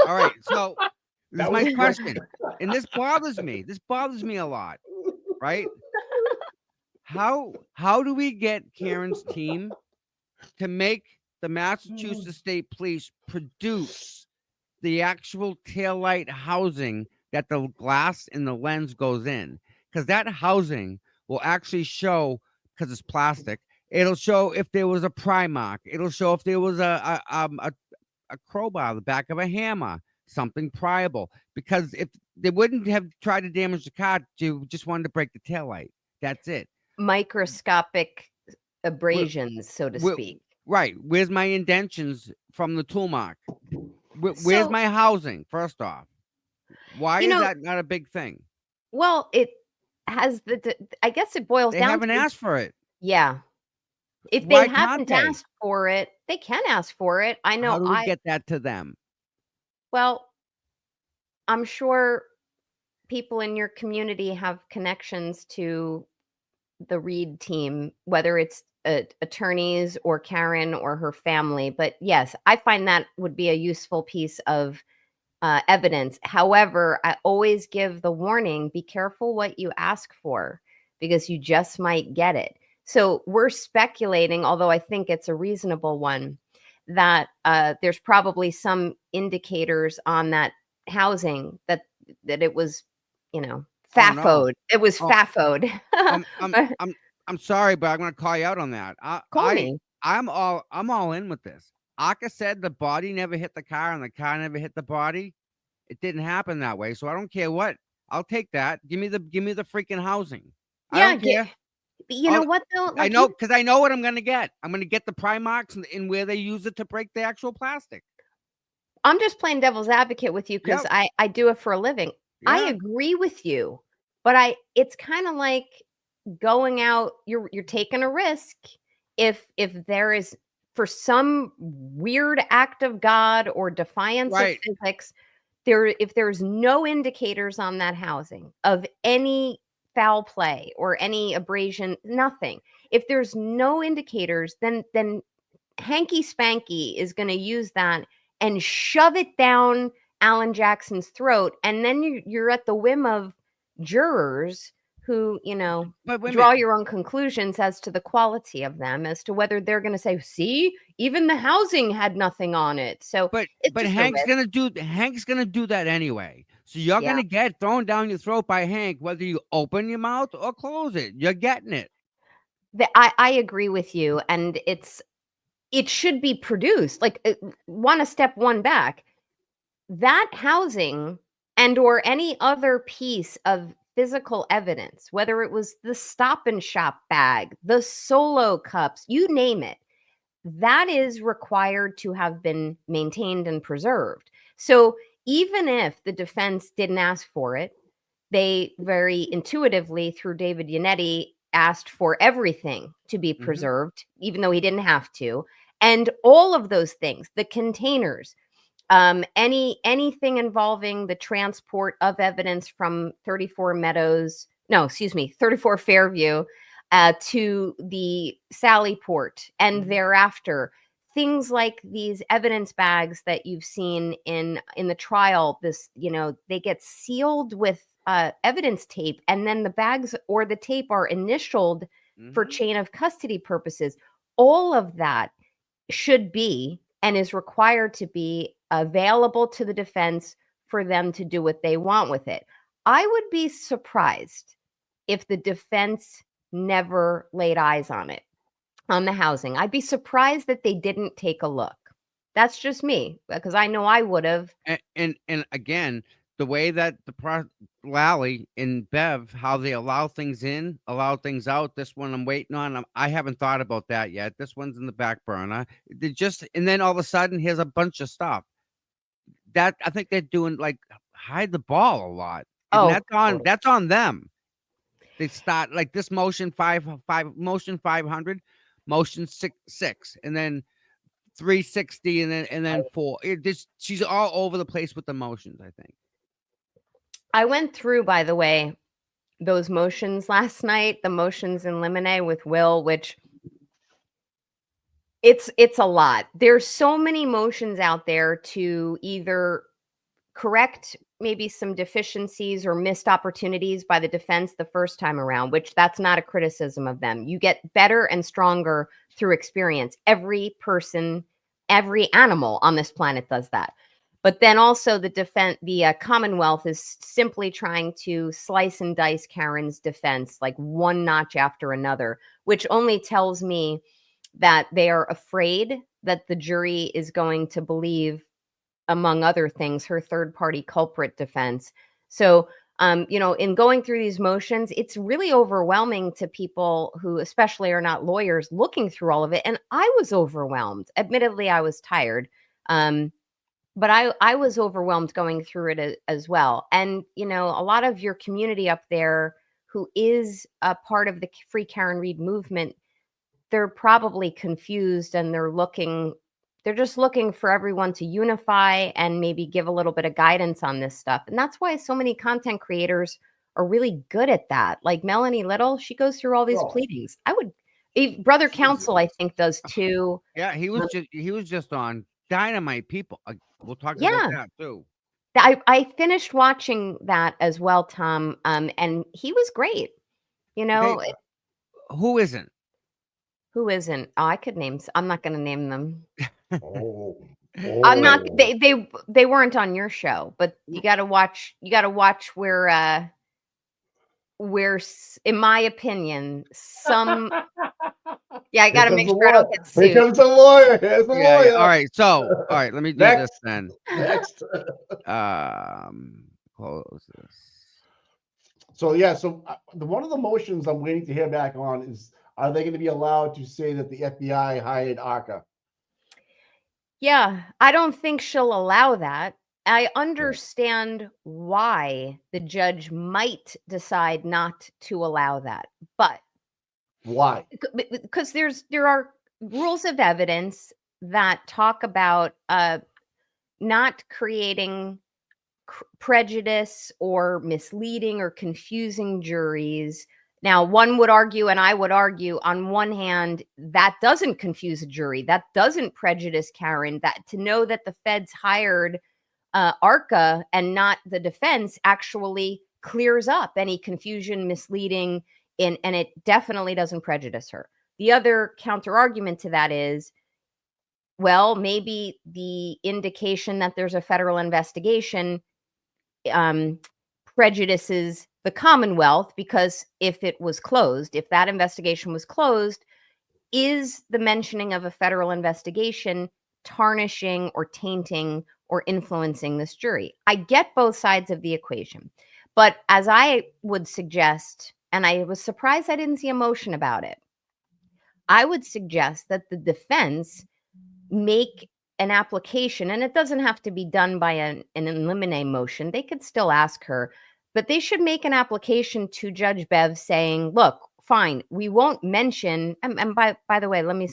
All right. So this is my question. And this bothers me. This bothers me a lot. Right? How do we get Karen's team to make the Massachusetts State Police produce the actual taillight housing that the glass in the lens goes in? Because that housing will actually show, because it's plastic, it'll show if there was a pry mark. It'll show if there was a crowbar, the back of a hammer, something pryable. Because if they wouldn't have tried to damage the car, you just wanted to break the taillight. That's it. Microscopic abrasions, so to speak. Right. Where's my indentions from the tool mark? Where's my housing, first off? Why is that not a big thing? Well, it has I guess it boils down to... They haven't asked for it. Yeah. If they haven't asked for it, they can ask for it. I know. How do we get that to them? Well, I'm sure people in your community have connections to the Reed team, whether it's attorneys or Karen or her family. But yes, I find that would be a useful piece of evidence. However, I always give the warning, be careful what you ask for, because you just might get it. So we're speculating, although I think it's a reasonable one, that there's probably some indicators on that housing that it was, FAFO'd. It was FAFO'd. I'm sorry, but I'm going to call you out on that. Call me. I'm all in with this. Aka said the body never hit the car and the car never hit the body. It didn't happen that way. So I don't care what. I'll take that. Give me the freaking housing. I don't care. But you know what though? I Like know, because I know what I'm gonna get. I'm gonna get the Primarks and where they use it to break the actual plastic. I'm just playing devil's advocate with you because Yep. I do it for a living. I Yeah. agree with you, but it's kind of like going out, you're taking a risk. If there is, for some weird act of God or defiance of Right. physics, if there's no indicators on that housing of any foul play or any abrasion, nothing. If there's no indicators, then Hanky Spanky is going to use that and shove it down Alan Jackson's throat, and then you're at the whim of jurors who, But wait a draw minute. your own conclusions as to the quality of them, as to whether they're going to say, see, even the housing had nothing on it. So But it's just a Hank's risk. gonna do that anyway. So you're Yeah. gonna get thrown down your throat by Hank, whether you open your mouth or close it. You're getting it. I agree with you, and it should be produced. Like, want to step one back. That housing and or any other piece of physical evidence, whether it was the Stop and Shop bag, the Solo cups, you name it, that is required to have been maintained and preserved. So even if the defense didn't ask for it, they very intuitively, through David Yannetti, asked for everything to be preserved, even though he didn't have to. And all of those things, the containers, anything involving the transport of evidence from 34 Fairview to the Sallyport and thereafter, things like these evidence bags that you've seen in the trial, they get sealed with evidence tape, and then the bags or the tape are initialed for chain of custody purposes. All of that should be and is required to be available to the defense for them to do what they want with it. I would be surprised if the defense never laid eyes on it, on the housing. I'd be surprised that they didn't take a look. That's just me, because I know I would have. And again, the way that Lally and Bev, how they allow things in, allow things out. This one I'm waiting on. I haven't thought about that yet. This one's in the back burner. And then all of a sudden, here's a bunch of stuff that I think they're doing, like, hide the ball a lot. And that's on them. They start like this motion 500, motion 6, and then 360, and then 4. She's all over the place with the motions, I think. I went through, by the way, those motions last night, the motions in limine with Will, which it's a lot. There's so many motions out there to either correct maybe some deficiencies or missed opportunities by the defense the first time around, which that's not a criticism of them. You get better and stronger through experience. Every person, every animal on this planet does that. But then also the Commonwealth is simply trying to slice and dice Karen's defense like one notch after another, which only tells me that they are afraid that the jury is going to believe, among other things, her third-party culprit defense. So, in going through these motions, it's really overwhelming to people who especially are not lawyers looking through all of it. And I was overwhelmed. Admittedly, I was tired. But I was overwhelmed going through it as well. And, a lot of your community up there who is a part of the Free Karen Read movement, they're probably confused, and they're just looking for everyone to unify and maybe give a little bit of guidance on this stuff. And that's why so many content creators are really good at that. Like Melanie Little, she goes through all these pleadings. Brother Counsel, I think, does too. Yeah, he was just on Dynamite People. We'll talk about that too. I finished watching that as well, Tom. And he was great. Who isn't? Who isn't? Oh, I could name. I'm not going to name them. I'm not. They weren't on your show, but you got to watch. You got to watch where, in my opinion, some. Yeah, I got to make sure I don't get sued. Here comes a lawyer. Here's a lawyer. All right. So, all right. Let me do this then. Next. Close this. So yeah, so one of the motions I'm waiting to hear back on is, are they going to be allowed to say that the FBI hired ARCA? Yeah, I don't think she'll allow that. I understand why the judge might decide not to allow that, but Why? because there are rules of evidence that talk about not creating prejudice or misleading or confusing juries. Now, one would argue, and I would argue, on one hand, that doesn't confuse a jury. That doesn't prejudice Karen. That to know that the feds hired ARCA and not the defense actually clears up any confusion, misleading, and it definitely doesn't prejudice her. The other counter argument to that is, well, maybe the indication that there's a federal investigation prejudices the Commonwealth, because if it was closed, if that investigation was closed, is the mentioning of a federal investigation tarnishing or tainting or influencing this jury? I get both sides of the equation, but as I would suggest, and I was surprised I didn't see a motion about it, I would suggest that the defense make an application, and it doesn't have to be done by an eliminate motion. They could still ask her, but they should make an application to Judge Bev saying, look, fine, we won't mention, and by the way, let me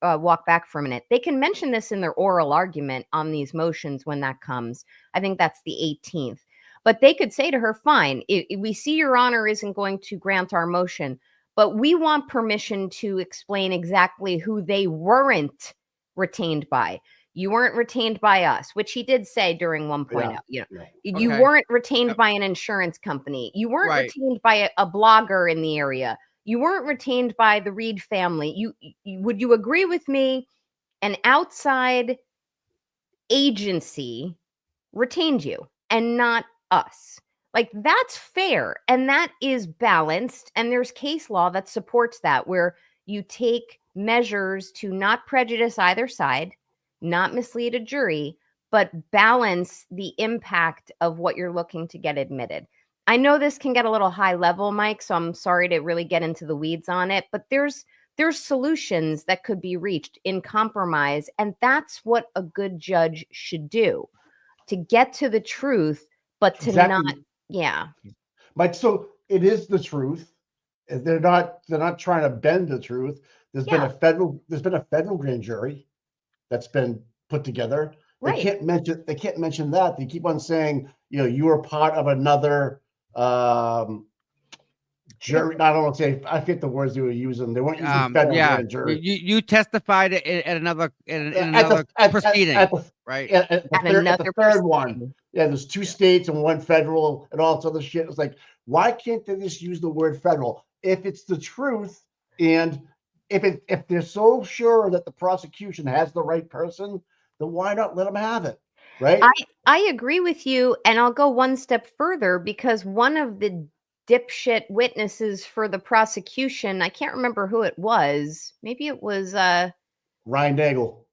walk back for a minute. They can mention this in their oral argument on these motions when that comes. I think that's the 18th. But they could say to her, fine, we see Your Honor isn't going to grant our motion, but we want permission to explain exactly who they weren't retained by. You weren't retained by us, which he did say during 1.0. You know, you Okay. weren't retained by an insurance company. You weren't retained by a blogger in the area. You weren't retained by the Reed family. Would you agree with me? An outside agency retained you and not us. Like, that's fair, and that is balanced, and there's case law that supports that, where you take measures to not prejudice either side, not mislead a jury, but balance the impact of what you're looking to get admitted. I know this can get a little high level, Mike, so I'm sorry to really get into the weeds on it, but there's solutions that could be reached in compromise, and that's what a good judge should do, to get to the truth, but to not, yeah. But so it is the truth. They're not trying to bend the truth. There's been a federal grand jury that's been put together. They can't mention that. They keep on saying, you were part of another jury. I don't want to say, I forget the words they were using. They weren't using federal grand jury. You testified at another proceeding, right? At the third one. Yeah, there's two states and one federal and all this other shit. It's like, why can't they just use the word federal if it's the truth? And if they're so sure that the prosecution has the right person, then why not let them have it? Right? I agree with you, and I'll go one step further, because one of the dipshit witnesses for the prosecution, I can't remember who it was. Maybe it was Ryan Nagel.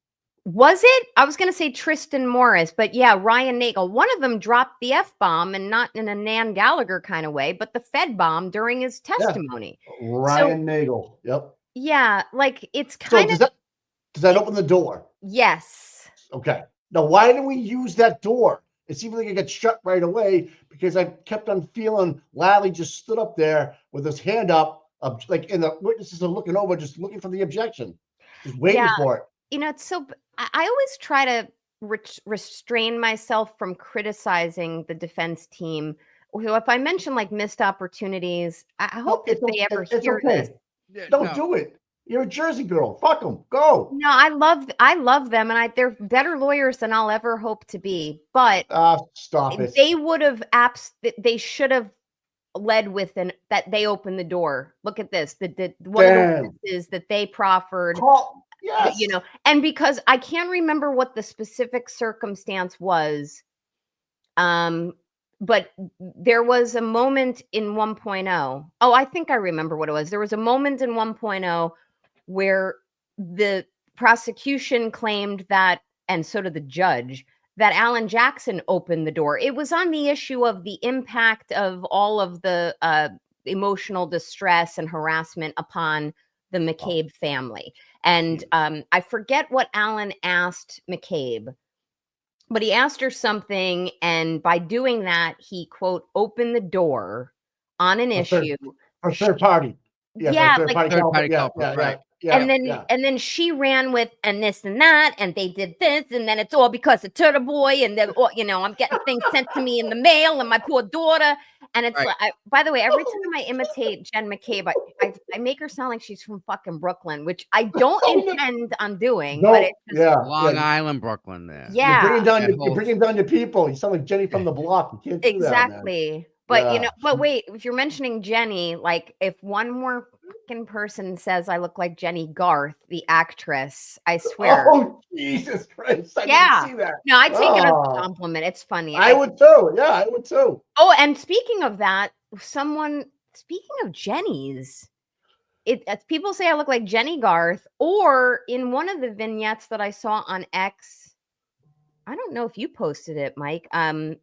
Was it? I was going to say Tristan Morris, but yeah, Ryan Nagel. One of them dropped the F-bomb, and not in a Nan Gallagher kind of way, but the Fed bomb during his testimony. Yeah. Ryan Nagel. Yep. Yeah, like, it's kind of... Does that open the door? Yes. Okay. Now, why do we use that door? It seemed like it got shut right away, because I kept on feeling Lally just stood up there with his hand up, like, and the witnesses are looking over, just looking for the objection, just waiting for it. It's so... I always try to restrain myself from criticizing the defense team. If I mention, like, missed opportunities, I hope that they ever hear this. Don't do it. You're a Jersey girl. Fuck them. Go. No, I love them, and they're better lawyers than I'll ever hope to be. But stop it. They would have they should have led with that they opened the door. Look at this. One of the witnesses that they proffered. Yes. And because I can't remember what the specific circumstance was, but there was a moment in 1.0. Oh, I think I remember what it was. There was a moment in 1.0 where the prosecution claimed that, and so did the judge, that Alan Jackson opened the door. It was on the issue of the impact of all of the emotional distress and harassment upon the McCabe family. And I forget what Alan asked McCabe, but he asked her something, and by doing that, he, quote, opened the door on an issue. For third party. Yeah, for like third party yeah, culprit, right. and then she ran with and this and that, and they did this, and then it's all because of Turtle Boy, and then I'm getting things sent to me in the mail, and my poor daughter. And it's Right. like, by the way, every time I imitate Jen McCabe, I make her sound like she's from fucking Brooklyn, which I don't intend on doing. No, but it's just, Long Island, Brooklyn there. yeah, You're bringing down your people. You sound like Jenny from the block. You can't do that, man. exactly. But Yeah. but wait, if you're mentioning Jenny, like if one more fucking person says I look like Jenny Garth, the actress, I swear. Oh, Jesus Christ. I Yeah. didn't see that. No, I take it as a Oh. compliment. It's funny. I would too. Yeah, I would too. Oh, and speaking of that, speaking of Jenny's, people say I look like Jenny Garth, or in one of the vignettes that I saw on X, I don't know if you posted it, Mike. Someone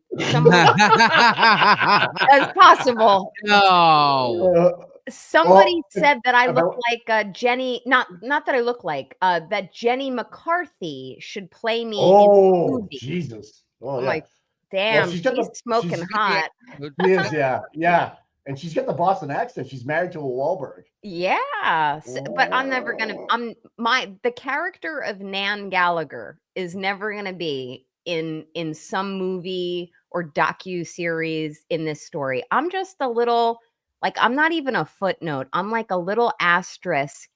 as possible. No. Somebody said that I look like Jenny. Not that I look like that Jenny McCarthy should play me in the movie. Jesus. Oh, I'm yeah. like, damn, she's she's smoking hot. She is, yeah. And she's got the Boston accent. She's married to a Wahlberg. Yeah, but I'm never gonna. The character of Nan Gallagher is never gonna be in some movie or docu-series in this story. I'm just a little, like, I'm not even a footnote. I'm like a little asterisk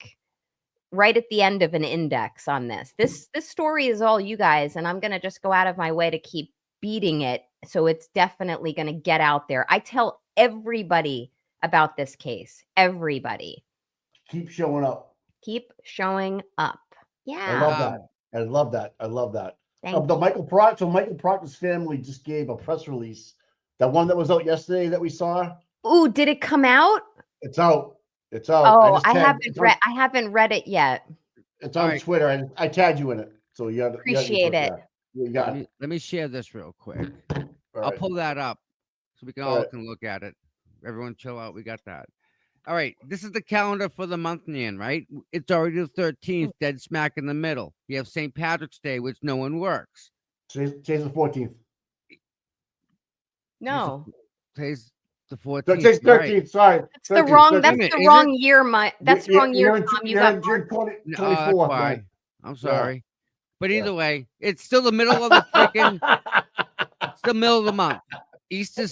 right at the end of an index on this. This story is all you guys, and I'm gonna just go out of my way to keep beating it. So it's definitely gonna get out there. I tell everybody about this case. Everybody. Keep showing up. Keep showing up. Yeah. I love that. I love that. Thank The you. Michael Proctor's family just gave a press release. That one that was out yesterday that we saw. Ooh, did it come out? It's out. Oh, I haven't read it yet. It's on Twitter. I tagged you in it. So you got appreciate it. You got it. Let me share this real quick. I'll Right. pull that up so we can all can look at it. Everyone chill out. We got that. All right. This is the calendar for the month, Nan, right? It's already the 13th, dead smack in the middle. You have St. Patrick's Day, which no one works. Today's the 14th. No. Today's the 14th. Today's 13th. Right. Sorry. That's the wrong. That's the wrong year. That's the wrong year, Tom. You got June 24th. Why? I'm sorry. But either way, it's still the middle of the freaking. It's the middle of the month. Easter.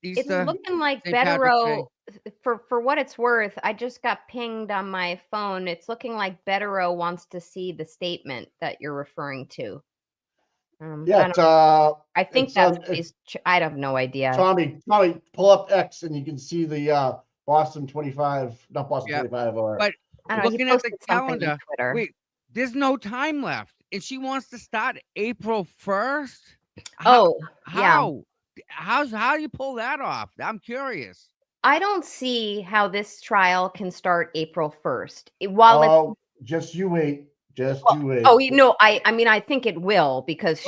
It's looking like St. Patrick's Betterow. For what it's worth, I just got pinged on my phone. It's looking like Betterow wants to see the statement that you're referring to. I think that's. I have no idea. Tommy, pull up X and you can see the Boston 25, not Boston 25, or. But looking at the calendar, wait, there's no time left, and she wants to start April 1st. How do you pull that off? I'm curious. I don't see how this trial can start April 1st. While just you wait. You wait. Oh, I mean, I think it will, because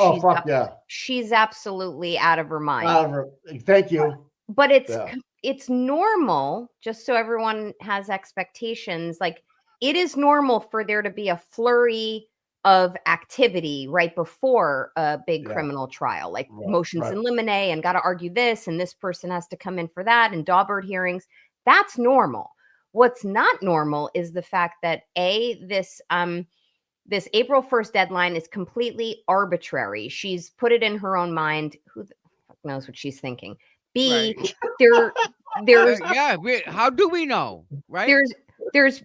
she's absolutely out of her mind. Thank you. But it's normal, just so everyone has expectations. Like, it is normal for there to be a flurry of activity right before a big criminal trial, like motions in limine, and got to argue this, and this person has to come in for that, and Daubert hearings. That's normal. What's not normal is the fact that this April 1st deadline is completely arbitrary. She's put it in her own mind. Who the fuck knows what she's thinking? B, there's how do we know? Right? And there's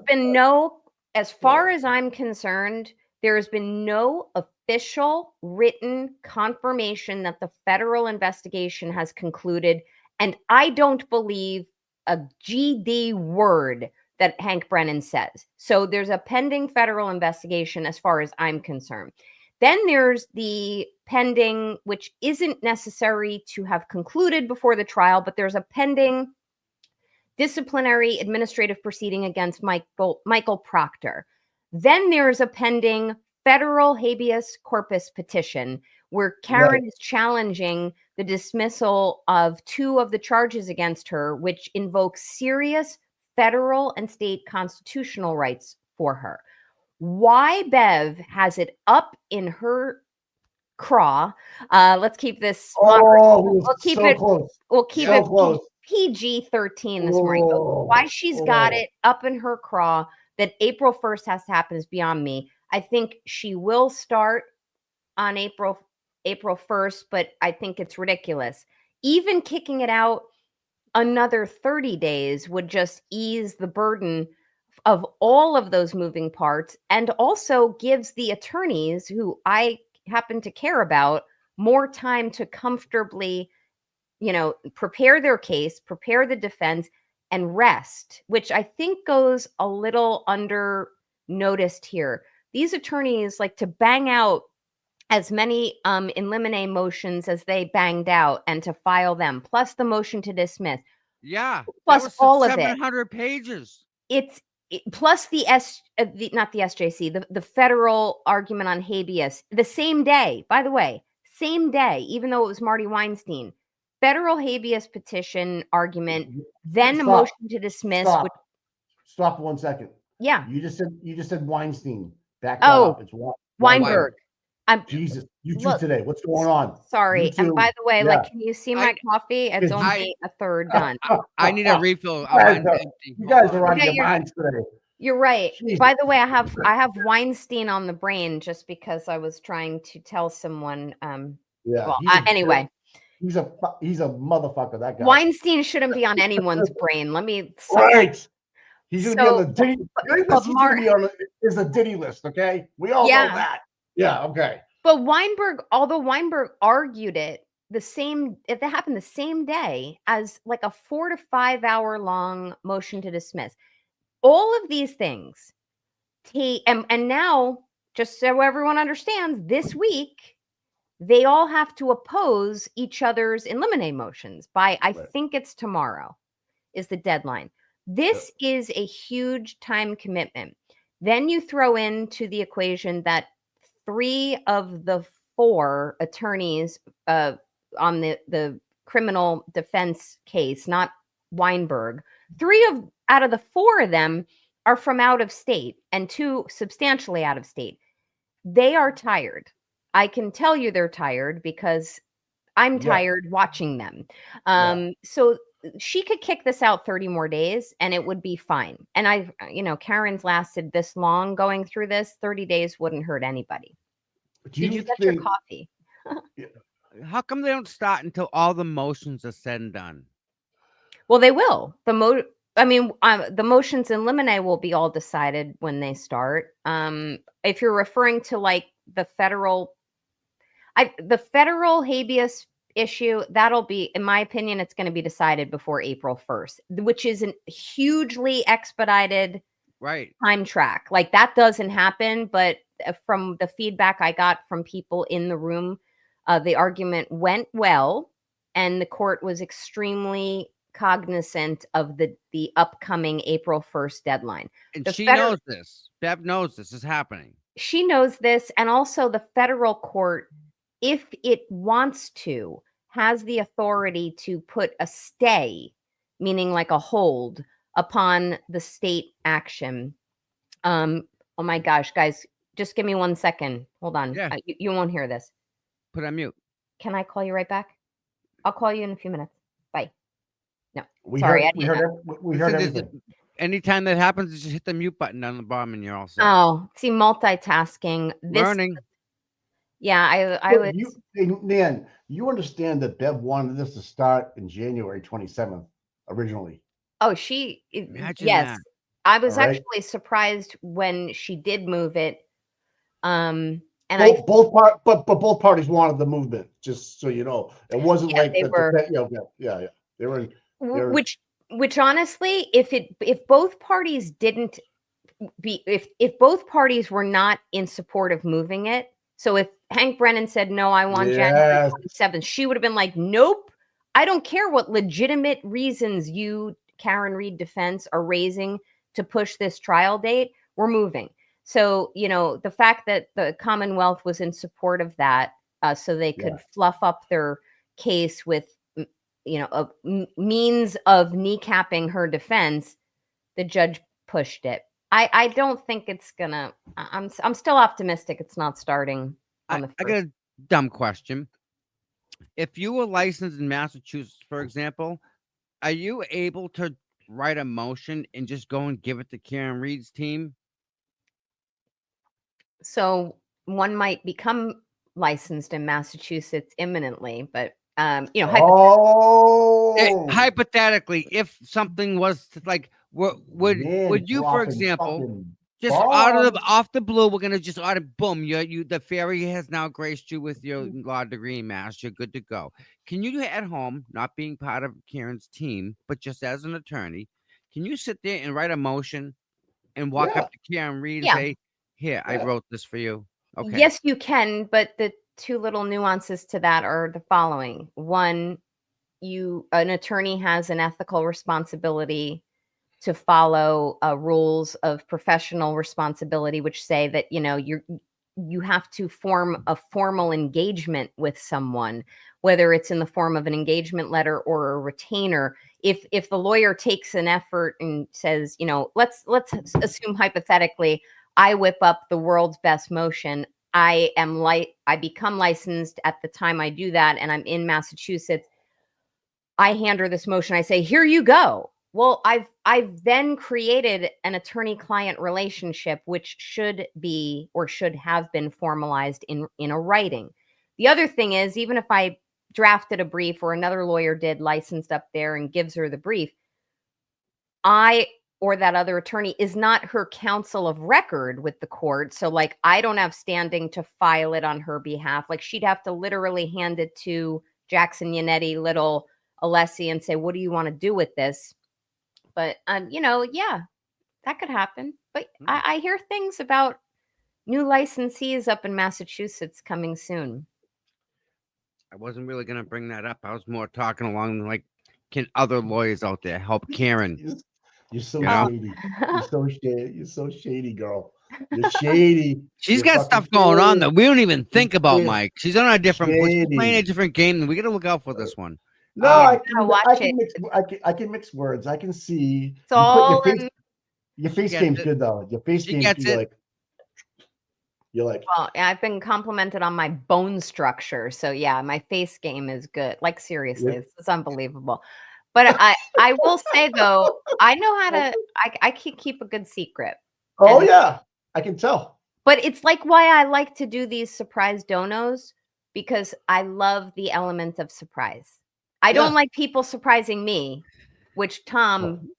been no, as far as I'm concerned, there has been no official written confirmation that the federal investigation has concluded, and I don't believe a GD word that Hank Brennan says. So there's a pending federal investigation as far as I'm concerned. Then there's the pending, which isn't necessary to have concluded before the trial, but there's a pending disciplinary administrative proceeding against Michael Proctor. Then there's a pending federal habeas corpus petition, where Karen is challenging the dismissal of 2 of the charges against her, which invokes serious federal and state constitutional rights for her. Why Bev has it up in her craw? Let's keep this moderate. Oh, We'll keep so it. close. We'll keep So it close. PG-13 this morning. But why she's got it up in her craw that April 1st has to happen is beyond me. I think she will start on April 1st, but I think it's ridiculous. Even kicking it out another 30 days would just ease the burden of all of those moving parts, and also gives the attorneys, who I happen to care about, more time to comfortably, prepare their case, prepare the defense, and rest, which I think goes a little under noticed here. These attorneys like to bang out as many in limine motions as they banged out and to file them, plus the motion to dismiss. Yeah. Plus all of it. 700 pages. Plus not the SJC, the federal argument on habeas, the same day, by the way, same day, even though it was Marty Weinstein. Federal habeas petition argument, then a motion to dismiss. Stop 1 second. Yeah. You just said Weinstein. Back that up. It's Weinberg. Jesus, you two today. What's going on? Sorry. And by the way, can you see my coffee? It's only a third done. I need a refill. You guys are out of your minds today. You're right. Jesus. By the way, I have Weinstein on the brain just because I was trying to tell someone. Anyway. He's a motherfucker, that guy. Weinstein shouldn't be on anyone's brain. Let me. Right. He's going to be on the Diddy. Is a Diddy list, okay? We all know that. Yeah, okay. But although Weinberg argued it happened the same day as like a 4 to 5 hour long motion to dismiss. All of these things and now, just so everyone understands, this week they all have to oppose each other's in limine motions by I think it's tomorrow is the deadline. This is a huge time commitment. Then you throw into the equation that 3 of the 4 attorneys on the criminal defense case, not Weinberg, 3 out of the 4 of them are from out of state, and 2 substantially out of state. They are tired. I can tell you they're tired because I'm tired watching them. So she could kick this out 30 more days and it would be fine. And Karen's lasted this long going through this. 30 days wouldn't hurt anybody. Did you get your coffee? How come they don't start until all the motions are said and done? Well, they will. The motions in limine will be all decided when they start. If you're referring to like the federal habeas issue, that'll be, in my opinion, it's going to be decided before April 1st, which is a hugely expedited time track. Like that doesn't happen, but from the feedback I got from people in the room, the argument went well, and the court was extremely cognizant of the upcoming April 1st deadline. And she knows this. Bev knows this is happening. She knows this, and also the federal court, if it wants to, has the authority to put a stay, meaning like a hold, upon the state action. Oh my gosh, guys, just give me 1 second. Hold on. Yeah. You won't hear this. Put on mute. Can I call you right back? I'll call you in a few minutes. Bye. No, we sorry. heard everything. Anytime that happens, just hit the mute button down the bottom and you're all set. Oh, see, multitasking. Learning. Yeah, I would. Nan, you understand that Bev wanted this to start in January 27th originally. Oh, Imagine yes. that. I was actually surprised when she did move it. Both parties wanted the movement, just so you know. It wasn't like they were. They were. Which honestly, if both parties didn't be, if both parties were not in support of moving it, so if Hank Brennan said no, I want January 27th, she would have been like, nope, I don't care what legitimate reasons you, Karen Reed defense, are raising to push this trial date, we're moving. So, the fact that the Commonwealth was in support of that so they could Yeah. fluff up their case with, a means of kneecapping her defense. The judge pushed it. I don't think it's gonna. I'm still optimistic it's not starting on the I got first. a dumb question. If you were licensed in Massachusetts, for example, are you able to write a motion and just go and give it to Karen Reed's team? So one might become licensed in Massachusetts imminently, but Oh, Hypothetically, if something was to, like, man, would you, for dropping example, fucking just bombs. off the blue, we're gonna just boom, the fairy has now graced you with your law degree in mass. You're good to go. Can you at home, not being part of Karen's team, but just as an attorney, can you sit there and write a motion and walk Yeah, up to Karen Reed and Yeah. say, "Here, I yeah. wrote this for you." Okay. Yes, you can, but the two little nuances to that are the following. One, an attorney has an ethical responsibility to follow rules of professional responsibility, which say that you have to form a formal engagement with someone, whether it's in the form of an engagement letter or a retainer. If the lawyer takes an effort and says, let's assume hypothetically, I whip up the world's best motion. I become licensed at the time I do that, and I'm in Massachusetts. I hand her this motion. I say, here you go. Well, I've then created an attorney-client relationship, which should be or should have been formalized in a writing. The other thing is, even if I drafted a brief or another lawyer did, licensed up there and gives her the brief, I or that other attorney is not her counsel of record with the court. So like, I don't have standing to file it on her behalf. Like, she'd have to literally hand it to Jackson Yannetti, little Alessi, and say, what do you want to do with this? But, yeah, that could happen. But I hear things about new licensees up in Massachusetts coming soon. I wasn't really gonna bring that up. I was more talking along like, can other lawyers out there help Karen? You're so You know? shady. You're so shady. You're so shady, girl. You're shady. She's You're got fucking stuff going on shady. that we don't even think about, Yeah. Mike. She's on a different. She's playing a Shady. different game. We gotta look out for this one. No, Um, I Gotta can watch I it. can mix I can mix words. I can see It's you put all in. your She face gets game's it. good though. Your face She game, gets it. you're like Well, I've been complimented on my bone structure. So yeah, my face game is good. Like, seriously, Yeah. this is unbelievable. But I will say though, I know how to I can keep a good secret. Oh And yeah, I can tell. but it's like why I like to do these surprise donos, because I love the element of surprise. I don't Yeah. like people surprising me, which Well, Tom,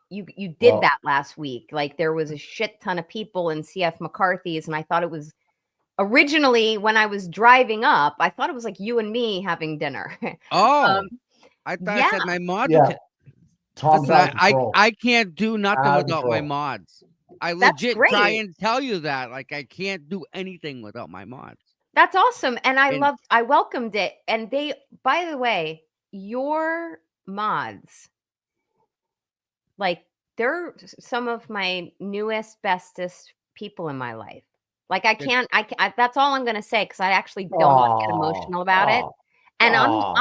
you did well, that last week. Like, there was a shit ton of people in CF McCarthy's, and I thought it was originally, when I was driving up, I thought it was like you and me having dinner. Oh, um, I thought I yeah, said my mods. yeah. Tom's Listen, out of control. I can't do nothing Out of without my control. mods. I that's legit try great. and tell you that. Like, I can't do anything without my mods. That's awesome. And And I welcomed it. And they, by the way, your mods, like, they're some of my newest, bestest people in my life. Like, that's all I'm going to say, because I actually don't want to get Oh, emotional about it. And oh.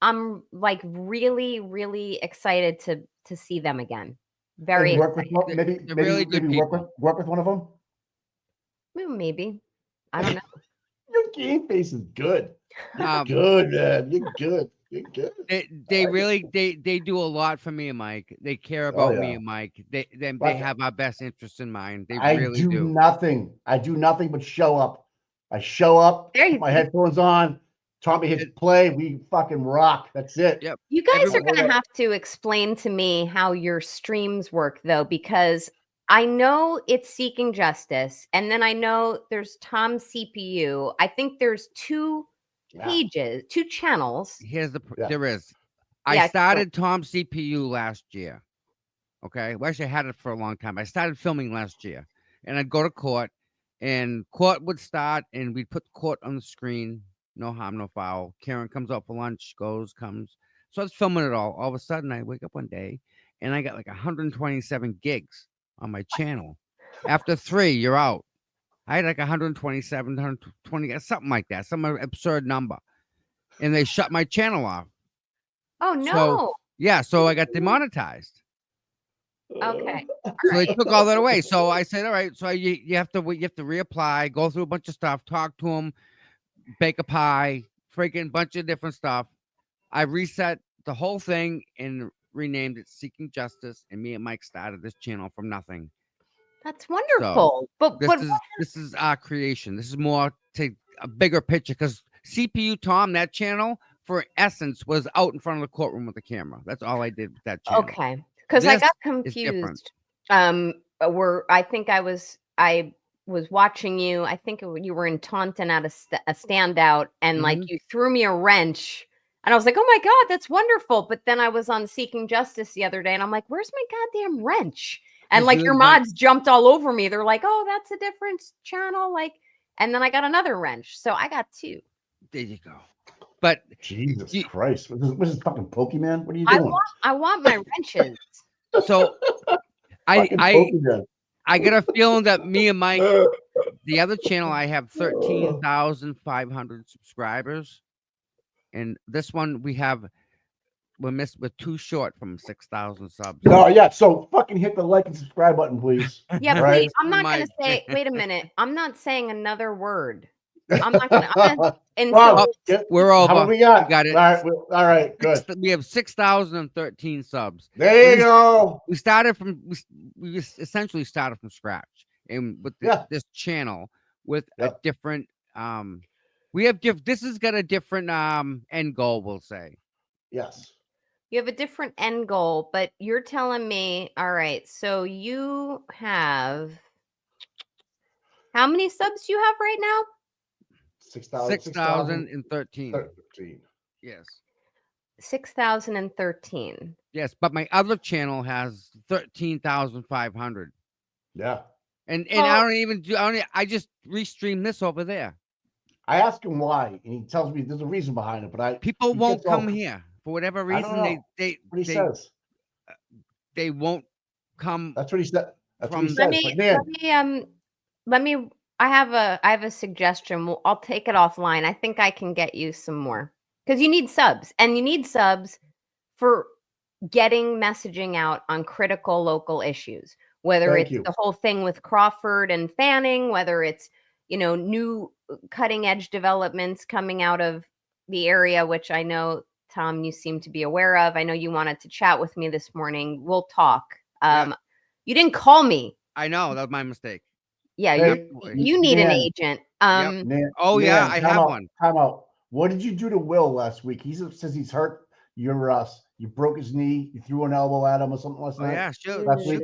I'm like really, really excited to see them again. And Very work with excited. they're really good maybe people. work with one of them. Maybe. I don't know. Your game face is good. You're Um, good, man. You're good. You're good. They I like it. really they do a lot for me and Mike. They care Oh about me yeah. and Mike. They Like have our best interests in mind. They I really do do. nothing. I do nothing but show up. I show up, There put you my headphones on, Tommy hits play, we fucking rock. That's it. Yep. You guys Everyone, are going to have to explain to me how your streams work, though, because I know it's Seeking Justice, and then I know there's Tom CPU. I think there's two Yeah. pages, two channels. here's the Yeah. there is. I Yeah, started Tom CPU last year. Okay. Well, actually, I had it for a long time. I started filming last year, and I'd go to court, and court would start, and we'd put the court on the screen. No harm, no foul. Karen comes out for lunch, comes. So I was filming it all. All of a sudden, I wake up one day, and I got like 127 gigs on my channel. After 3, you're out. I had like 127, 120, something like that, some absurd number, and they shut my channel off. Oh So no. yeah, so I got demonetized. Okay. All So they right. took all that away. So I said, all right, so you have to reapply, go through a bunch of stuff, talk to them, bake a pie, freaking bunch of different stuff. I reset the whole thing and renamed it Seeking Justice, and me and Mike started this channel from nothing. That's So wonderful. But this is our creation. This is more to a bigger picture, because CPU Tom, that channel for essence was out in front of the courtroom with the camera. That's all I did with that channel. okay, because I This got is different. confused. I think I was watching you. I think you were in Taunton at a standout, and like Mhm. you threw me a wrench, and I was like, "Oh my god, that's wonderful!" But then I was on Seeking Justice the other day, and I'm like, "Where's my goddamn wrench?" And As like soon your as my- mods jumped all over me. They're like, "Oh, that's a different channel." Like, and then I got another wrench, so I got two. there you go. But Jesus you- Christ. What is fucking Pokemon? What are you I doing? want my wrenches. so Fucking I Pokemon. I get a feeling that me and Mike, the other channel, I have 13,500 subscribers, and this one we're too short from 6,000 subs. No, yeah. So fucking hit the like and subscribe button, please. Yeah, Right? please. I'm not gonna Mike. say. Wait a minute. I'm not saying another word. I'm not gonna. Until Wow, We're how over. many we got? We got it. All right, all right, good. We have 6,013 subs. There you go. We started from we just essentially started from scratch, and with this channel with a different this has got a different end goal, we'll say. Yes. you have a different end goal, but you're telling me, all right, so you have how many subs do you have right now? 6,013. Yes. 6,013. Yes, but my other channel has 13,500. Yeah. And Well- I don't even do I just restream this over there. I ask him why, and he tells me there's a reason behind it, but People he won't gets all- come here for whatever I don't reason. know. What he says. They won't come. That's what he said. That's what he from- says. Let me I have a suggestion. I'll take it offline. I think I can get you some more. Because you need subs, and you need subs for getting messaging out on critical local issues, whether Thank it's you. the whole thing with Crawford and Fanning, whether it's, new cutting edge developments coming out of the area, which I know, Tom, you seem to be aware of. I know you wanted to chat with me this morning. We'll talk. Yeah. You didn't call me. I know that was my mistake. Yeah, Hey, you need an Nan, agent. Nan, Oh, yeah, Nan, I time have out, one. Time out. What did you do to Will last week? He says he's hurt. You broke his knee. You threw an elbow at him or something last Oh night. yeah, sure. Last week?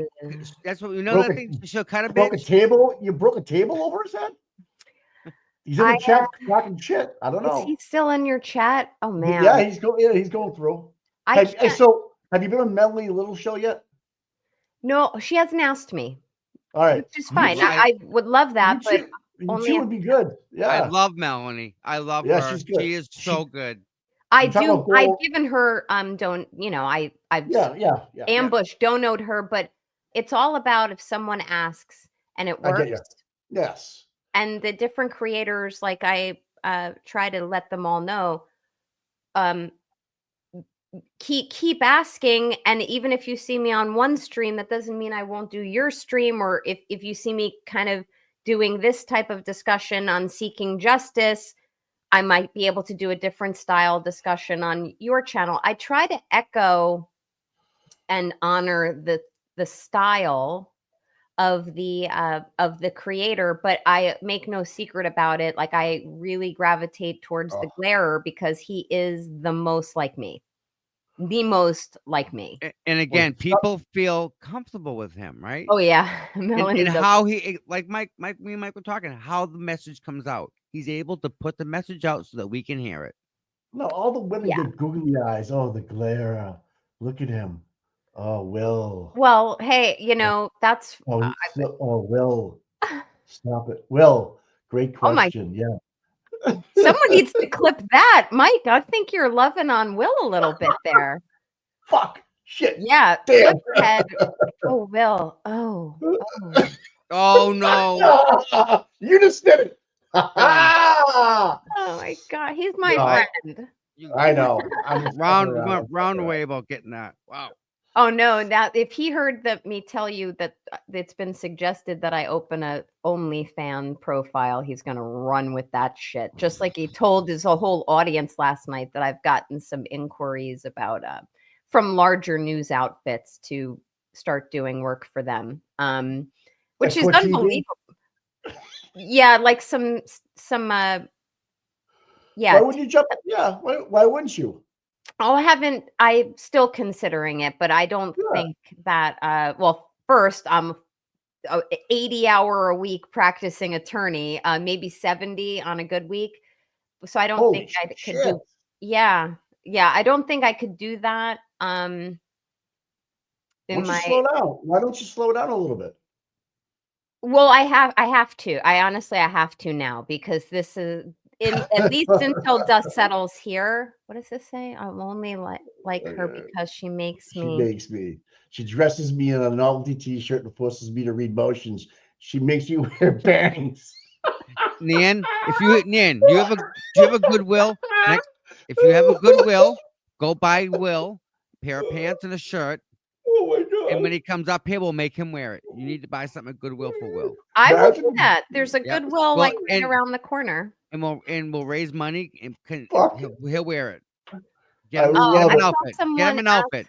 That's what we know. Broke That a- thing. She'll cut a Broke a bitch. table. You broke a table over his head. He's in the chat talking shit. I don't Is know. he still in your chat? Oh man. Yeah, he's going through. Have you been on Melanie Little show yet? No, she hasn't asked me. All right, Which is fine. should- I would love that, but only you if- would be good. Yeah, I love Melanie. I love Yeah, her. she's good. She is so good. I You talk do. about I've gold- given her I've yeah. ambush donoed her, but it's all about if someone asks and it I get ya. works. Yes. And the different creators, like I try to let them all know, keep asking, and even if you see me on one stream, that doesn't mean I won't do your stream, or if you see me kind of doing this type of discussion on seeking justice, I might be able to do a different style discussion on your channel. I try to echo and honor the style of the creator, but I make no secret about it. Like, I really gravitate towards the Glarer because he is the most like me. And again, people feel comfortable with him, right? Oh yeah, Melanie. And how he, like me and Mike were talking, how the message comes out. He's able to put the message out so that we can hear it. No, all the women get googly eyes. Oh, the glare. Look at him. Oh, Will. Well, hey, that's. Oh, Will. Stop it. Will, great Oh my- question. Yeah. Someone needs to clip that, Mike. I think you're loving on Will a little bit there. Fuck. Shit. Yeah. Damn. Flip your head. Oh, Will. Oh. Oh no. You just did it. Done. I Oh my God, he's my No. friend. You know. I'm just fucking we went around. roundaway about getting that. Wow. Oh no, now if he heard that me tell you that it's been suggested that I open a OnlyFans profile, he's gonna run with that shit. Just like he told his whole audience last night that I've gotten some inquiries about from larger news outfits to start doing work for them. Which Like is for TV? unbelievable. Yeah, like some Why yeah. would you jump? Yeah. Why wouldn't you? Oh, I'm still considering it, but I don't Yeah. think that well, first I'm a 80-hour a week practicing attorney, maybe 70 on a good week. So I don't Holy think I could shit. do yeah. Yeah, I don't think I could do that Why in don't you my slow down? Why don't you slow down a little bit? well, I have to. I honestly I have to now because this is in at least until dust settles here. What does this say? I'm only like her because she makes She me makes me. She dresses me in a novelty T-shirt and forces me to read motions. She makes me wear bangs. Nan, Nan, do you have a Goodwill? Next, if you have a Goodwill, go buy Will a pair of pants and a shirt. Oh my And when god! he comes up here, we'll make him wear it. You need to buy something at Goodwill for Will. I will do Imagine. that. There's a Yep. Goodwill Well, like right around the corner. we'll raise money and Fuck. he'll wear it. I Get love him it. an outfit. Get him an outfit.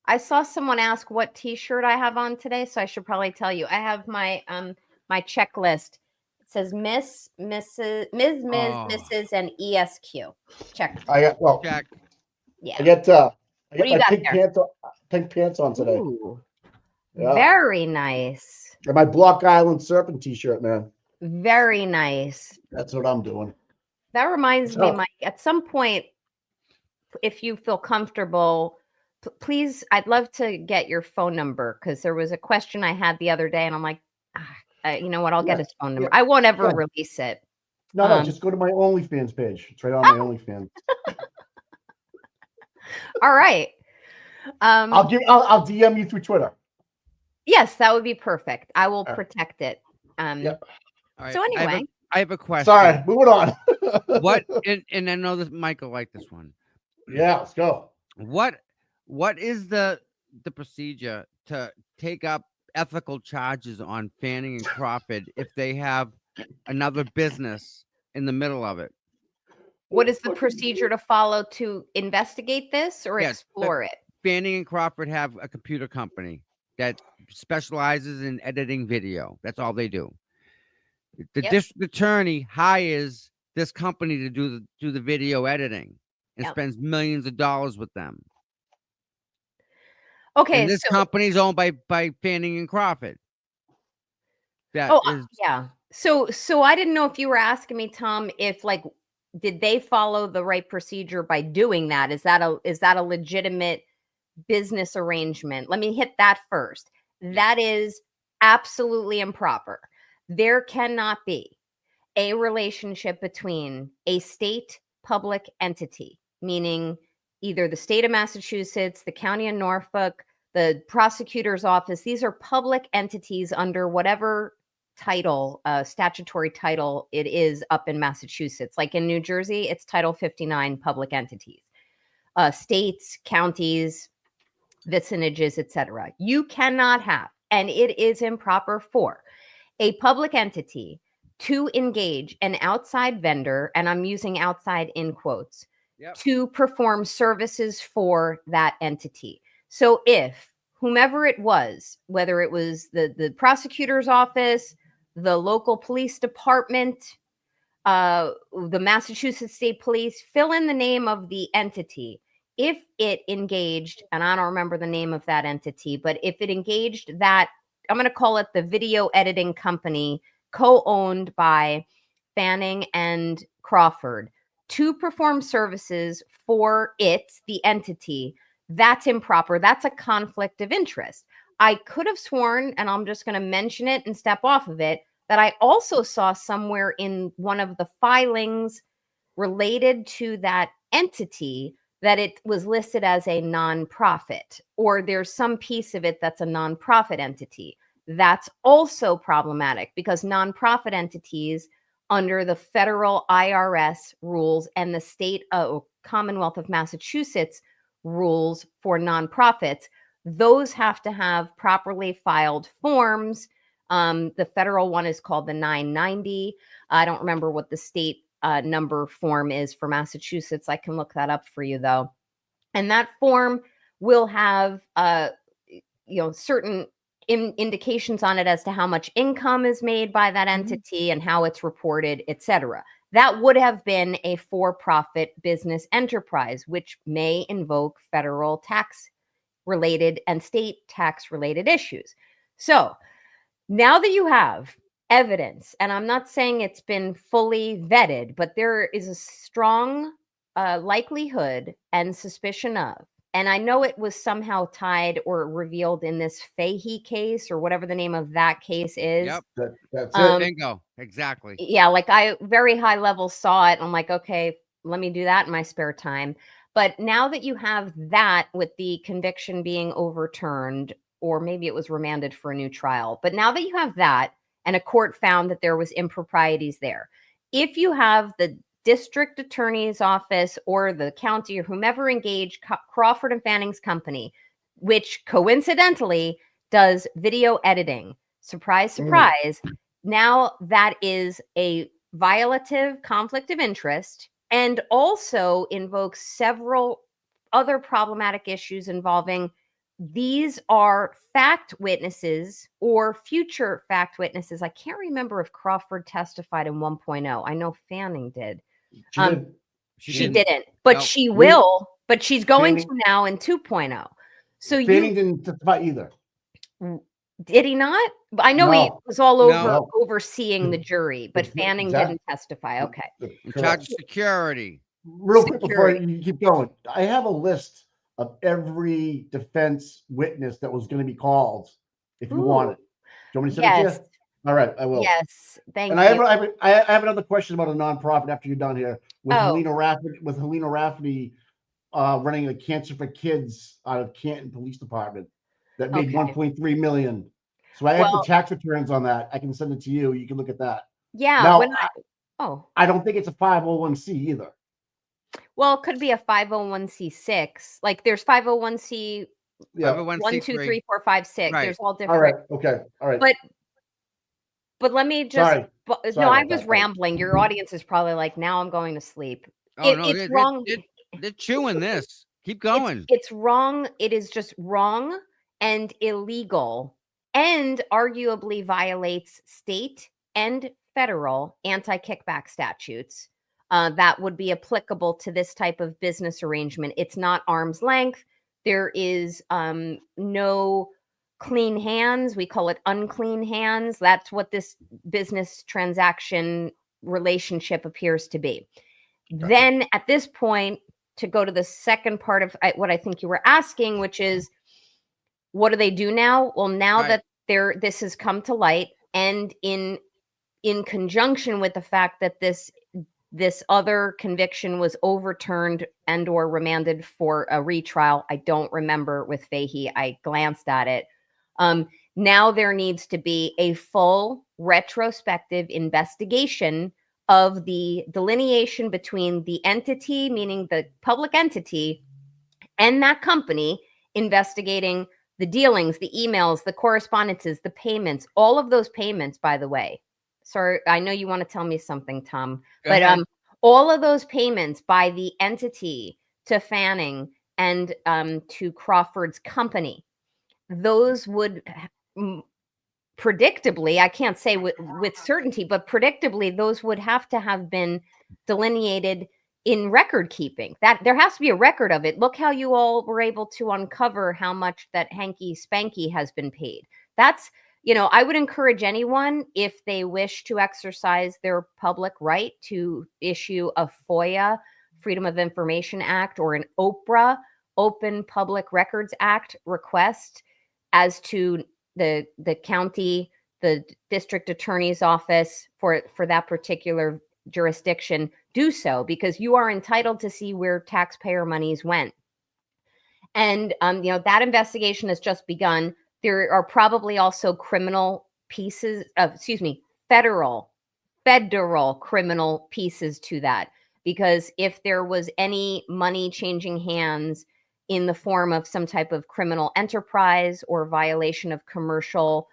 I saw someone ask what T-shirt I have on today, so I should probably tell you. I have my my checklist. It says Miss, Mrs., Ms., Ms., Oh. Mrs., and ESQ. Check. I got Check. Yeah. I get What do you my got pink there? pants on today. Ooh, Yeah. very nice. And my Block Island Serpent T-shirt, man. Very nice. That's what I'm doing. That reminds me, So- Mike. At some point, if you feel comfortable, please, I'd love to get your phone number because there was a question I had the other day, and I'm like, you know what? I'll get Yeah, his phone number. yeah, I won't ever yeah. release it. No, just go to my OnlyFans page. It's right on my OnlyFans. All right. I'll DM you through Twitter. Yes, that would be perfect. I will All right. protect it. Yep. All right. So anyway, I have a question. Sorry, moving on. What and I know that Michael liked this one. Yeah, let's go. What is the procedure to take up ethical charges on Fanning and Crawford if they have another business in the middle of it? what is the procedure to follow to investigate this or Yes, explore it? Fanning and Crawford have a computer company that specializes in editing video. That's all they do. The Yep. district attorney hires this company to do the video editing and Yep. spends millions of dollars with them. Okay, And this so company is owned by Fanning and Crawford. That is yeah. So I didn't know if you were asking me, Tom, if like did they follow the right procedure by doing that? Is that a legitimate business arrangement? Let me hit that first. That is absolutely improper. There cannot be a relationship between a state public entity, meaning either the state of Massachusetts, the county of Norfolk, the prosecutor's office. These are public entities under whatever title, statutory title it is up in Massachusetts. Like in New Jersey, it's Title 59 public entities. States, counties, vicinages, etc. You cannot have, and it is improper for a public entity to engage an outside vendor, and I'm using outside in quotes, to perform services for that entity. So if whomever it was, whether it was the prosecutor's office, the local police department, the Massachusetts State Police, fill in the name of the entity. If it engaged, and I don't remember the name of that entity, but if it engaged that, I'm going to call it the video editing company co-owned by Fanning and Crawford to perform services for it, the entity, that's improper. That's a conflict of interest. I could have sworn, and I'm just going to mention it and step off of it, that I also saw somewhere in one of the filings related to that entity that it was listed as a nonprofit, or there's some piece of it that's a nonprofit entity. That's also problematic because nonprofit entities under the federal IRS rules and the state Commonwealth of Massachusetts rules for nonprofits, those have to have properly filed forms. The federal one is called the 990. I don't remember what the state number form is for Massachusetts. I can look that up for you though. And that form will have certain indications on it as to how much income is made by that entity and how it's reported, etc. That would have been a for-profit business enterprise, which may invoke federal tax related and state tax related issues. So now that you have evidence, and I'm not saying it's been fully vetted, but there is a strong likelihood and suspicion of, and I know it was somehow tied or revealed in this Fahey case or whatever the name of that case is. Yep. That's it. Bingo. Exactly. Yeah, like I very high level saw it. And I'm like, okay, let me do that in my spare time. But now that you have that with the conviction being overturned, or maybe it was remanded for a new trial, but now that you have that and a court found that there was improprieties there, if you have the district attorney's office or the county or whomever engaged Crawford and Fanning's company, which coincidentally does video editing, surprise, surprise, now that is a violative conflict of interest and also invokes several other problematic issues involving these are fact witnesses or future fact witnesses. I can't remember if Crawford testified in 1.0. I know Fanning did. She didn't, but Nope. she will, but she's going Fanning- to now in 2.0. So Fanning didn't testify either. did he not? I know he No. was all over No. overseeing the jury, but Fanning Exactly. didn't testify. Okay. In charge of security. Real quick before Security. you keep going, I have a list of every defense witness that was going to be called if you Ooh. want it. Do you want me to send it Yes. to you? All right, I will. Yes. Thank And you. I have another question about a nonprofit after you're done here with Oh. Helena Rafferty running a Cancer for Kids out of Canton Police Department that made Okay. 1.3 million. So I have Well- the tax returns on that. I can send it to you. You can look at that. Yeah. Now, Oh, I don't think it's a 501c either. well, it could be a 501c6. Like there's 501c Yeah. 1, 2, 3, 4, 5, 6. Right. There's all All different. right. Okay. All right. But let me just. Sorry. No, Sorry I about was that. rambling. Your audience is probably like, now I'm going to sleep. Oh, no, It's wrong. They're chewing this. Keep going. It's wrong. It is just wrong and illegal and arguably violates state and federal anti-kickback statutes that would be applicable to this type of business arrangement. It's not arm's length. There is no clean hands. We call it unclean hands. That's what this business transaction relationship appears to be. Then at this point, to go to the second part of what I think you were asking, which is, what do they do now? Well, now Right. that this has come to light, and in conjunction with the fact that this other conviction was overturned and or remanded for a retrial, I don't remember with Fahey. I glanced at it. Now there needs to be a full retrospective investigation of the delineation between the entity, meaning the public entity, and that company, investigating the dealings, the emails, the correspondences, the payments, all of those payments, by the way. Sorry, I know you want to tell me something, Tom, Go but ahead. all of those payments by the entity to Fanning and to Crawford's company, those would predictably, I can't say with certainty, but predictably, those would have to have been delineated in record keeping. That there has to be a record of it. Look how you all were able to uncover how much that hanky spanky has been paid. That's, I would encourage anyone, if they wish to exercise their public right to issue a FOIA, Freedom of Information Act, or an OPRA, Open Public Records Act request as to the county, the district attorney's office for that particular jurisdiction, do so, because you are entitled to see where taxpayer monies went. And that investigation has just begun. There are probably also criminal pieces of, federal criminal pieces to that. Because if there was any money changing hands in the form of some type of criminal enterprise or violation of commercial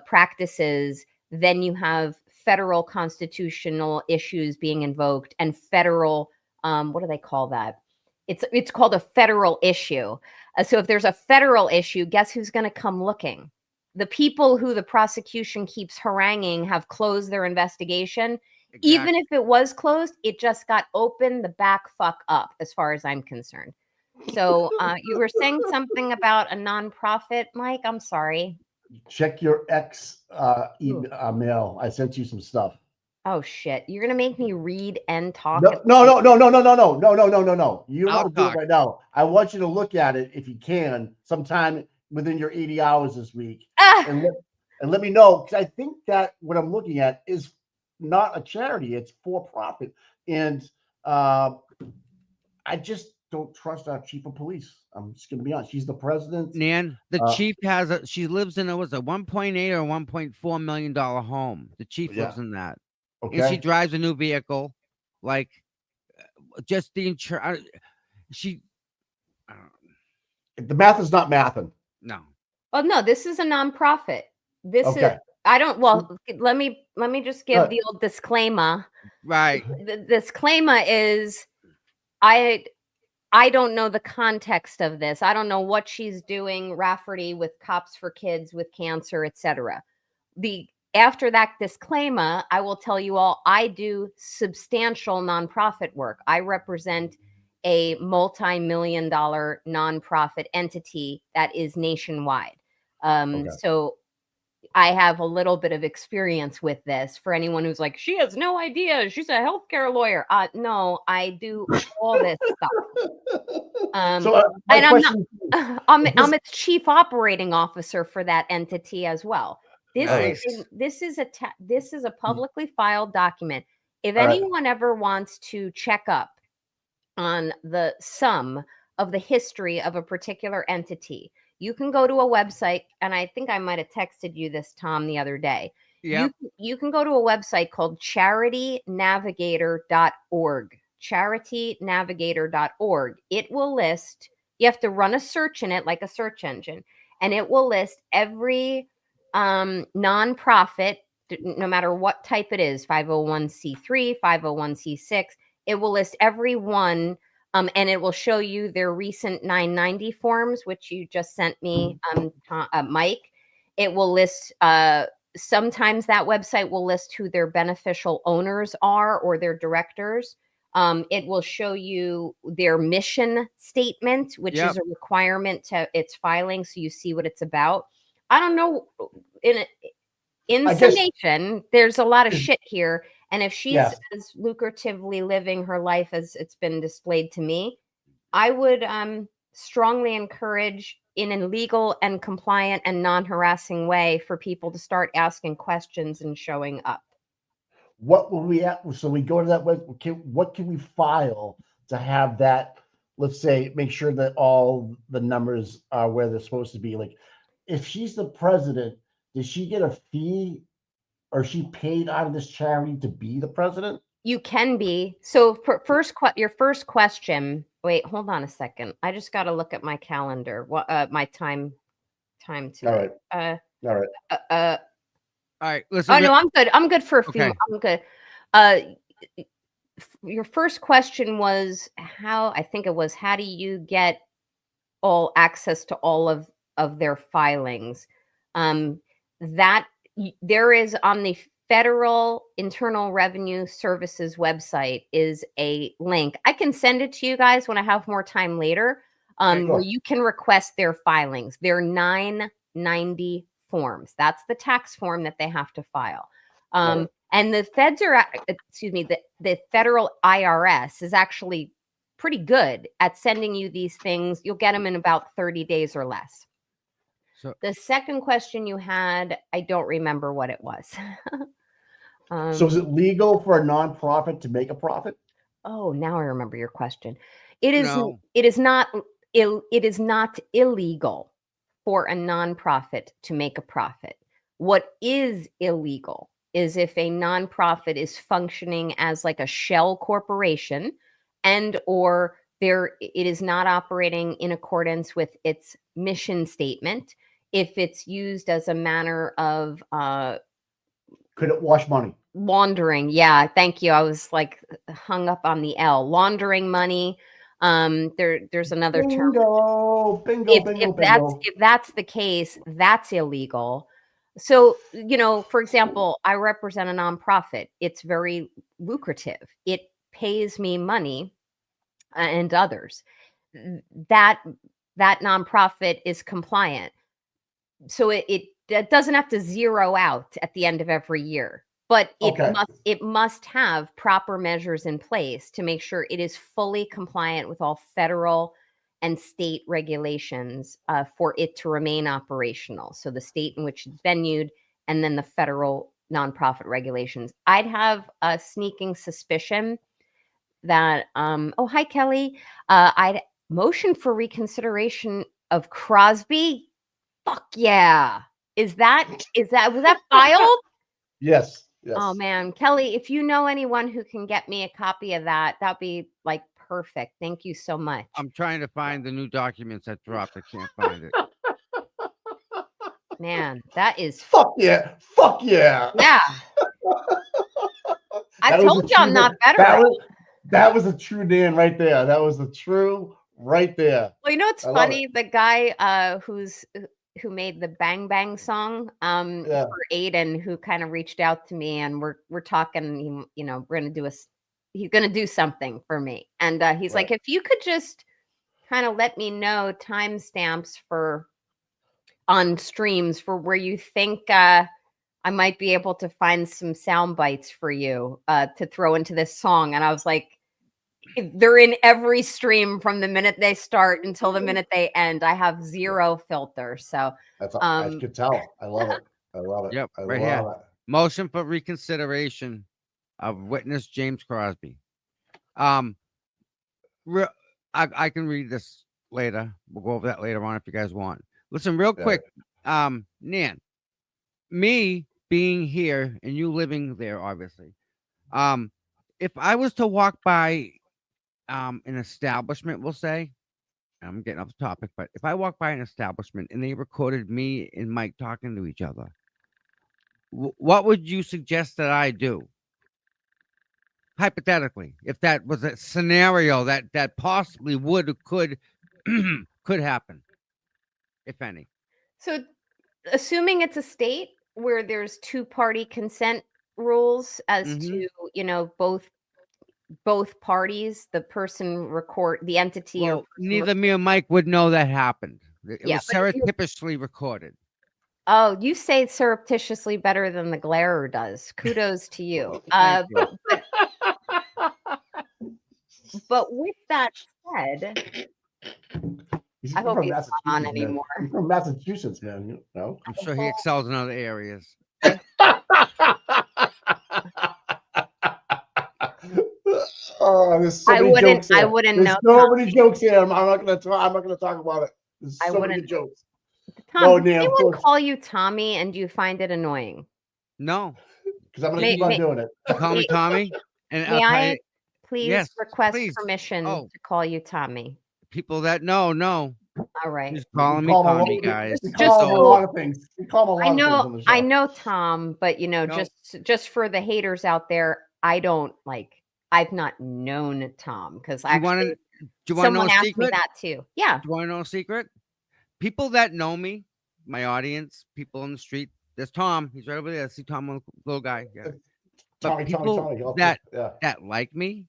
practices, then you have federal constitutional issues being invoked and federal, what do they call that? It's called a federal issue. So if there's a federal issue, guess who's going to come looking? The people who the prosecution keeps haranguing have closed their investigation. Even if it was closed, it just got opened the back fuck up, as far as I'm concerned. So you were saying something about a nonprofit, Mike? I'm sorry. Check your email. I sent you some stuff. Oh shit! You're gonna make me read and talk. No. You don't have to do it right now. I want you to look at it if you can sometime within your 80 hours this week, and let me know, because I think that what I'm looking at is not a charity; it's for profit, and I just don't trust our chief of police. I'm just going to be honest. She's the president. Nan, the chief she lives in a 1.8 or $1.4 million home. The chief lives in that. Okay. And she drives a new vehicle. Like, just the insurance. The math is not mathing. No. Well, no, this is a nonprofit. This is, I don't, well, let me just give the old disclaimer. Right. The disclaimer is I don't know the context of this. I don't know what she's doing, Rafferty, with Cops for Kids with cancer, etc. After that disclaimer, I will tell you all, I do substantial nonprofit work. I represent a multi-million-dollar nonprofit entity that is nationwide. So I have a little bit of experience with this. For anyone who's like, she has no idea, she's a healthcare lawyer. No, I do all this stuff. And I'm its chief operating officer for that entity as well. This is a publicly filed document. If anyone ever wants to check up on the sum of the history of a particular entity, you can go to a website, and I think I might have texted you this, Tom, the other day. Yeah. You can go to a website called charitynavigator.org. Charitynavigator.org. It will list, you have to run a search in it like a search engine, and it will list every nonprofit, no matter what type it is, 501c3, 501c6. It will list every one. And it will show you their recent 990 forms, which you just sent me, Mike. It will list, sometimes that website will list who their beneficial owners are or their directors. It will show you their mission statement, which is a requirement to its filing, so you see what it's about. I don't know. In summation, there's a lot of shit here. And if she's as lucratively living her life as it's been displayed to me, I would strongly encourage, in a legal and compliant and non-harassing way, for people to start asking questions and showing up. What will we at? So we go to that website. What can we file to have that? Let's say, make sure that all the numbers are where they're supposed to be. Like, if she's the president, does she get a fee? Or is she paid out of this charity to be the president? You can be. So for your first question, wait, hold on a second. I just got to look at my calendar. What my time today. All right. Listen. Oh no, I'm good. I'm good for a few. Okay. I'm good. Your first question was how do you get all access to all of their filings? That there is on the Federal Internal Revenue Services website is a link. I can send it to you guys when I have more time later, where you can request their filings. They're 990 forms. That's the tax form that they have to file. And the feds are, the federal IRS is actually pretty good at sending you these things. You'll get them in about 30 days or less. So the second question you had, I don't remember what it was. So is it legal for a nonprofit to make a profit? Oh, now I remember your question. It is not illegal. for a nonprofit to make a profit. What is illegal is if a nonprofit is functioning as like a shell corporation and or it is not operating in accordance with its mission statement, if it's used as a manner of Could it wash money? laundering. Yeah, thank you. I was like hung up on the L. Laundering money. There's another term. Bingo, bingo, If bingo, that's bingo. if that's the case, that's illegal. So, for example, I represent a nonprofit. It's very lucrative. It pays me money and others. That nonprofit is compliant. So it doesn't have to zero out at the end of every year, but Okay. it must have proper measures in place to make sure it is fully compliant with all federal and state regulations for it to remain operational. So the state in which it's venued, and then the federal nonprofit regulations. I'd have a sneaking suspicion that oh, hi Kelly, I'd motion for reconsideration of Crosby. Fuck yeah. Was that filed? Yes. Yes. Oh man, Kelly, if you know anyone who can get me a copy of that, that'd be like perfect. Thank you so much. I'm trying to find the new documents that dropped. I can't find it. Man, that is Fuck yeah. Fuck yeah. yeah. I That was told a you I'm true not Dan. better. That was a true Dan right there. That was a true right there. Well, what's I love funny? The guy who made the Bang Bang song Yeah. for Aiden, who kind of reached out to me, and we're talking. We're gonna do he's gonna do something for me, and he's like, Right. if you could just kind of let me know timestamps on streams for where you think I might be able to find some sound bites for you to throw into this song, and I was like, they're in every stream from the minute they start until the minute they end. I have zero filter. So That's I could tell. I love it. I love it. Yep, I right love here. it. Motion for reconsideration of witness James Crosby. I can read this later. We'll go over that later on if you guys want. Listen, real Yeah. quick, Nan, me being here and you living there, obviously. If I was to walk by an establishment, we'll say, I'm getting off the topic, but if I walk by an establishment and they recorded me and Mike talking to each other, what would you suggest that I do? Hypothetically, if that was a scenario that possibly could happen, if any. So assuming it's a state where there's two-party consent rules as to, both parties, the person the entity or Well, neither me or Mike would know that happened. It was but if surreptitiously recorded. Oh, you say surreptitiously better than the Glarer does. Kudos to you. Thank you. But with that said, He's I hope from he's not on Massachusetts, man. anymore. He's from Massachusetts, man. You know? I'm sure he excels in other areas. Oh, there's so I many jokes here. wouldn't There's know. so many jokes here. I'm not gonna talk about it. There's I so many wouldn't- jokes. Tom, No, did Nan, of anyone course. call you Tommy and do you find it annoying? No, Because I'm gonna keep on doing it. you call me Tommy, and May I'll tell I you, please yes, request please. permission Oh. to call you Tommy? people that know. All right. He's calling me call him a Tommy, lot- guys. We call him a lot of things. We call him a lot I of things on the show. know Tom, but just for the haters out there, I've not known Tom because Do you want actually to know someone a asked me secret? that too. Yeah. Do you want to know a secret? People that know me, my audience, people on the street. There's Tom. He's right over there. See Tom, little guy. Yeah. But Tommy. that like me,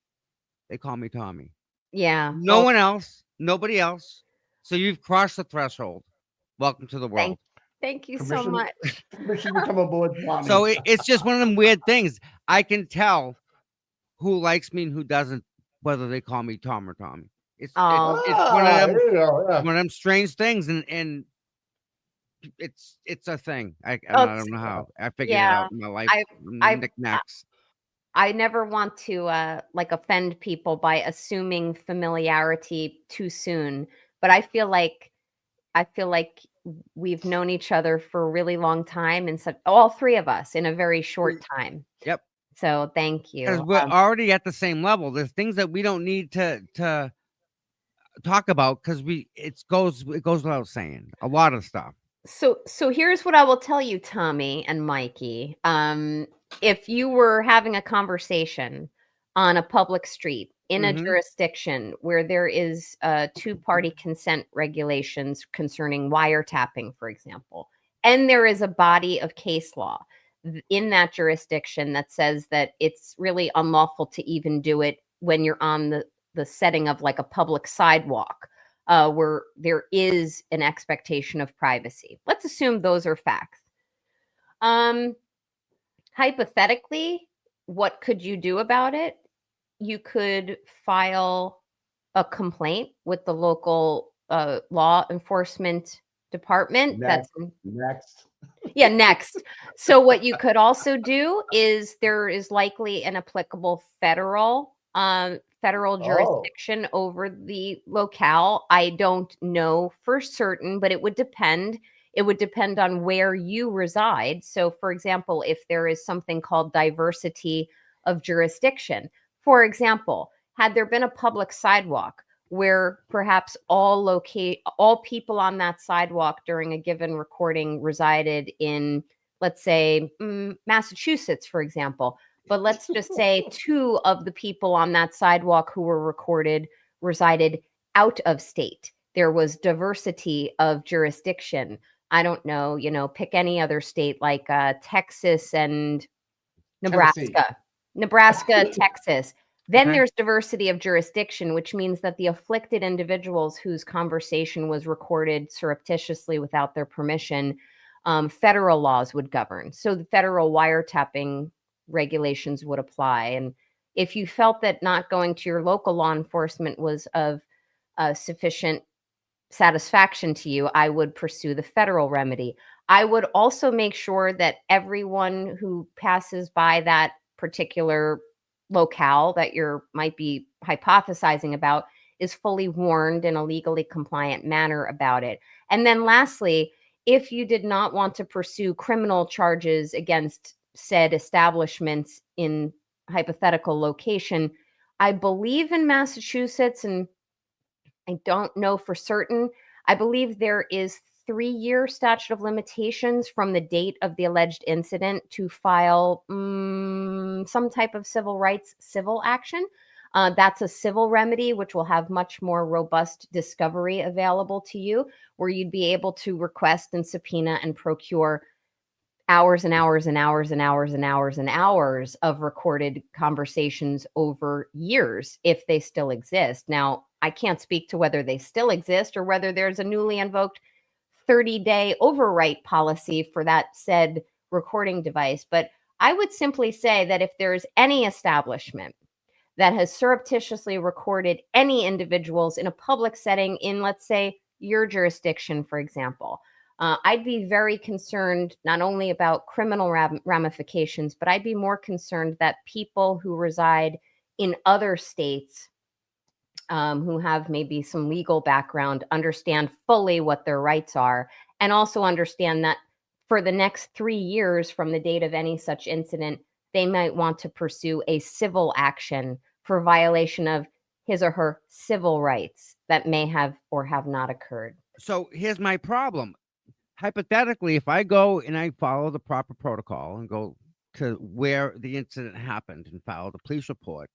they call me Tommy. Yeah. No one else. Nobody else. So you've crossed the threshold. Welcome to the world. Thank you so Permission- much. Permission to come aboard, Tommy. So it's just one of them weird things. I can tell who likes me and who doesn't, whether they call me Tom or Tommy. It's one of them. There you go, yeah. One of them strange things, and it's a thing. I don't know how. I figured it out in my life. Knickknacks. I never want to offend people by assuming familiarity too soon, but I feel like we've known each other for a really long time, and so all three of us in a very short time. Yep. So thank Because you. we're already at the same level. There's things that we don't need to talk about because it goes without saying a lot of stuff. So here's what I will tell you, Tommy and Mikey. If you were having a conversation on a public street in a Mhm. jurisdiction where there is two-party consent regulations concerning wiretapping, for example, and there is a body of case law in that jurisdiction that says that it's really unlawful to even do it when you're on the setting of like a public sidewalk, where there is an expectation of privacy. Let's assume those are facts. Hypothetically, what could you do about it? You could file a complaint with the local law enforcement department. Next. Yeah, next. So what you could also do is there is likely an applicable federal jurisdiction over the locale. I don't know for certain, but it would depend. It would depend on where you reside. So, for example, if there is something called diversity of jurisdiction, for example, had there been a public sidewalk where perhaps all people on that sidewalk during a given recording resided in, let's say, Massachusetts, for example. But let's just say two of the people on that sidewalk who were recorded resided out of state. There was diversity of jurisdiction. I don't know, pick any other state like Texas and Tennessee. Nebraska, Texas. Then Okay. there's diversity of jurisdiction, which means that the afflicted individuals whose conversation was recorded surreptitiously without their permission, federal laws would govern. So the federal wiretapping regulations would apply. And if you felt that not going to your local law enforcement was of sufficient satisfaction to you, I would pursue the federal remedy. I would also make sure that everyone who passes by that particular locale that you're might be hypothesizing about is fully warned in a legally compliant manner about it. And then lastly, if you did not want to pursue criminal charges against said establishments in hypothetical location, I believe in Massachusetts, and I don't know for certain, I believe there is 3-year statute of limitations from the date of the alleged incident to file some type of civil action. That's a civil remedy, which will have much more robust discovery available to you, where you'd be able to request and subpoena and procure hours and hours and hours and hours and hours and hours of recorded conversations over years if they still exist. Now, I can't speak to whether they still exist or whether there's a newly invoked 30-day overwrite policy for that said recording device. But I would simply say that if there's any establishment that has surreptitiously recorded any individuals in a public setting in, let's say, your jurisdiction, for example, I'd be very concerned not only about criminal ramifications, but I'd be more concerned that people who reside in other states who have maybe some legal background understand fully what their rights are, and also understand that for the next 3 years from the date of any such incident, they might want to pursue a civil action for violation of his or her civil rights that may have or have not occurred. So here's my problem. Hypothetically, if I go and I follow the proper protocol and go to where the incident happened and file the police report,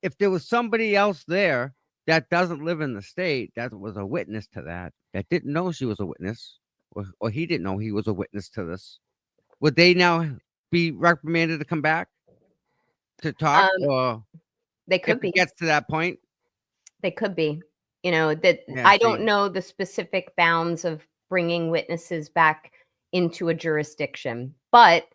if there was somebody else there that doesn't live in the state that was a witness to that didn't know she was a witness, or he didn't know he was a witness to this, would they now be reprimanded to come back to talk? Or They if could be. it gets to that point? They could be. That Yeah, I don't see. know the specific bounds of bringing witnesses back into a jurisdiction. But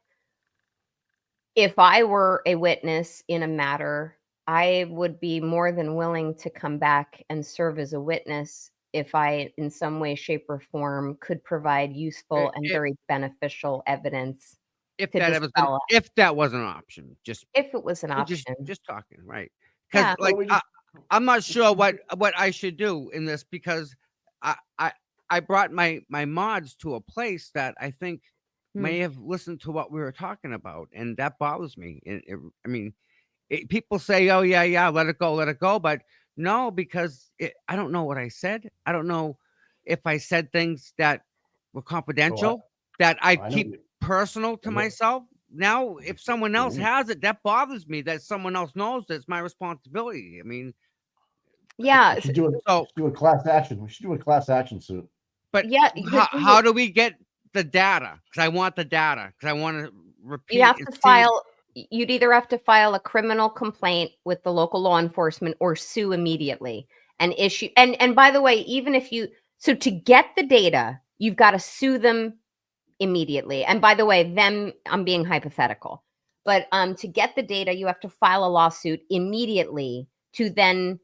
if I were a witness in a matter, I would be more than willing to come back and serve as a witness if I, in some way, shape, or form, could provide useful and very beneficial evidence If to that was dispel it, if that was an option, just if it was an we're just option. just talking, right? Because Yeah. like I'm not sure what I should do in this, because I I brought my mods to a place that I think Hmm. may have listened to what we were talking about, and that bothers me. I mean, people say, "Oh yeah, let it go," but no, because I don't know what I said. I don't know if I said things that were confidential that I I know keep you. personal to I know. myself. Now, if someone else Mhm. has it, that bothers me. That someone else knows that's my responsibility. I mean, Yeah. We should do it. so Do a class action. We should do a class action suit. but Yeah. But how do we get the data? Because I want the data. Because I want to you repeat have and to see. file. You'd either have to file a criminal complaint with the local law enforcement or sue immediately and issue. And by the way, even if you so to get the data, you've got to sue them immediately. And by the way, them, I'm being hypothetical, but to get the data, you have to file a lawsuit immediately to then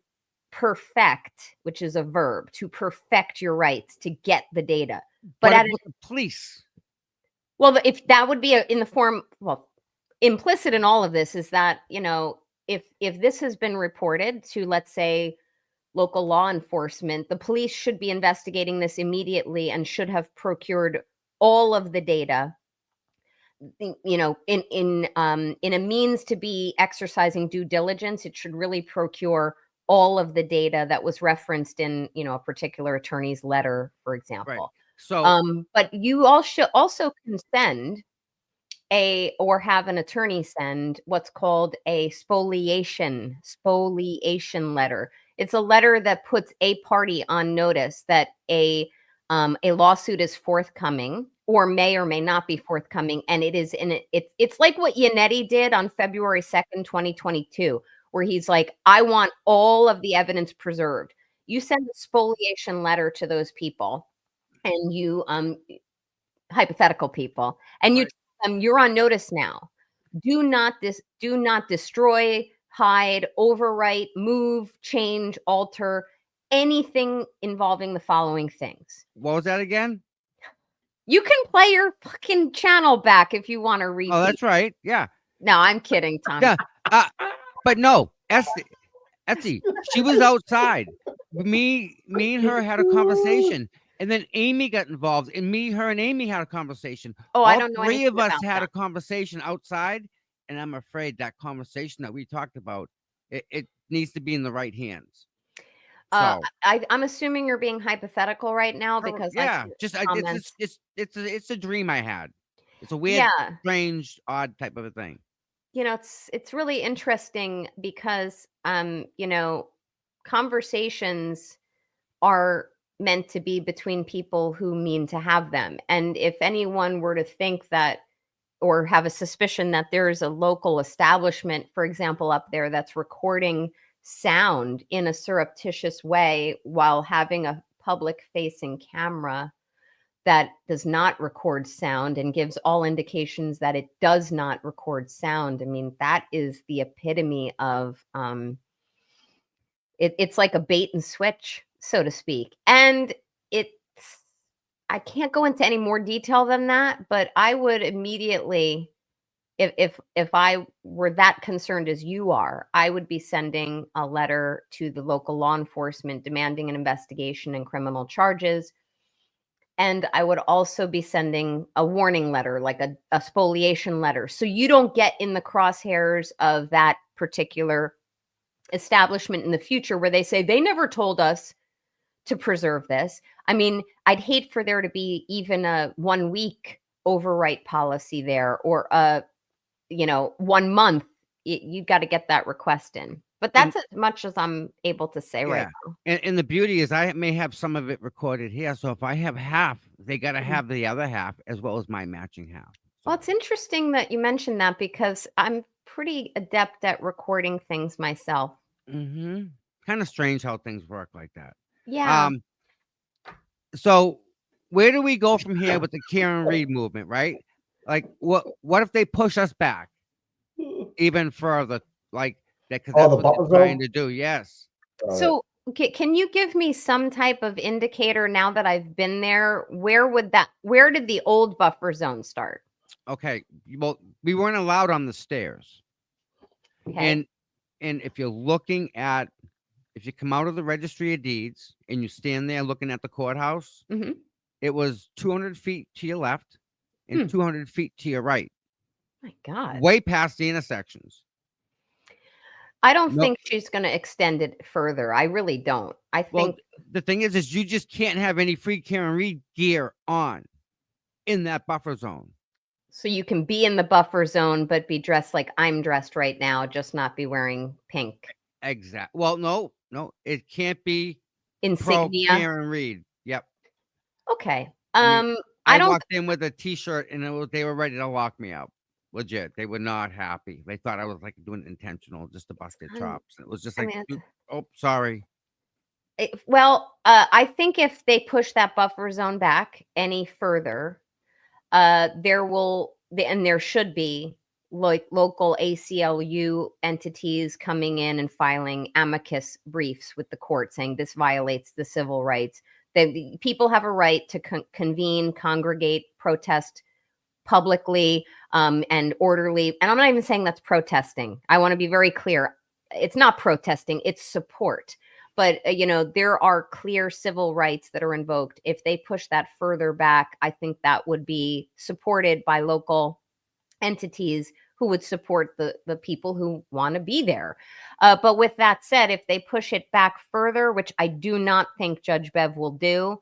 perfect, which is a verb, to perfect your rights to get the data. But What at about the police? well, if that would be in the form, well, implicit in all of this is that, if this has been reported to, let's say, local law enforcement, the police should be investigating this immediately and should have procured all of the data, in a means to be exercising due diligence. It should really procure all of the data that was referenced in, a particular attorney's letter, for Right. example. So But you all should also can send or have an attorney send what's called a spoliation letter. It's a letter that puts a party on notice that a lawsuit is forthcoming or may not be forthcoming, and it is in it. It's like what Yannetti did on February 2nd, 2022, where he's like, "I want all of the evidence preserved." You send a spoliation letter to those people, and you hypothetical people, and you right. tell them you're on notice now. Do not destroy, hide, overwrite, move, change, alter anything involving the following things. What was that again? You can play your fucking channel back if you want to Oh, repeat. that's right. Yeah. No, I'm kidding, Tommy. Yeah. But no, Etsy, she was outside. Me and her had a conversation. And then Amy got involved. And her and Amy had a conversation. Oh, I All don't know three of anything us about had that. a conversation outside. And I'm afraid that conversation that we talked about, it needs to be in the right hands. So I'm assuming you're being hypothetical right now because I yeah, see just comments. it's a dream I had. It's a weird, Yeah. strange, odd type of a thing. It's really interesting because conversations are meant to be between people who mean to have them. And if anyone were to think that or have a suspicion that there is a local establishment, for example, up there that's recording sound in a surreptitious way while having a public facing camera that does not record sound and gives all indications that it does not record sound. I mean, that is the epitome of it's like a bait and switch, so to speak. And it's I can't go into any more detail than that, but I would immediately, if I were that concerned as you are, I would be sending a letter to the local law enforcement demanding an investigation and criminal charges. And I would also be sending a warning letter, like a spoliation letter, so you don't get in the crosshairs of that particular establishment in the future where they say they never told us to preserve this. I mean, I'd hate for there to be even a 1 week overwrite policy there or a 1 month. You got to get that request in. But that's as much as I'm able to say right Yeah. now. And the beauty is I may have some of it recorded here. So if I have half, they got to have the other half as well as my matching half. Well, it's interesting that you mentioned that because I'm pretty adept at recording things myself. Mm-hmm. Kind of strange how things work like that. Yeah. So where do we go from here with the Karen Reed movement, right? Like what if they push us back even further? Like that, because that's the what buffer they're trying zone. to do. Yes. So, can you give me some type of indicator now that I've been there? Where did the old buffer zone start? Okay. Well, we weren't allowed on the stairs. Okay. And if you're looking at if you come out of the registry of deeds and you stand there looking at the courthouse, Mhm. it was 200 feet to your left and Hmm. 200 feet to your right, My God. way past the intersections. I don't No, think she's going to extend it further. I really don't. I well, think the thing is you just can't have any free Karen Reed gear on in that buffer zone. so you can be in the buffer zone, but be dressed like I'm dressed right now, just not be wearing pink Exact. Well, no, it can't be pro insignia. Karen Reed. Yep. Okay. I mean, I I don't. walked in with a T-shirt and they were ready to lock me up. Legit, they were not happy. They thought I was like doing it intentional just to bust their chops. It was just I like, mean, it's, oh, sorry. well, I think if they push that buffer zone back any further, there should be like local ACLU entities coming in and filing amicus briefs with the court saying this violates the civil rights. That people have a right to convene, congregate, protest publicly, and orderly. And I'm not even saying that's protesting. I want to be very clear. It's not protesting, it's support. But, there are clear civil rights that are invoked. If they push that further back, I think that would be supported by local entities who would support the people who want to be there. But with that said, if they push it back further, which I do not think Judge Bev will do,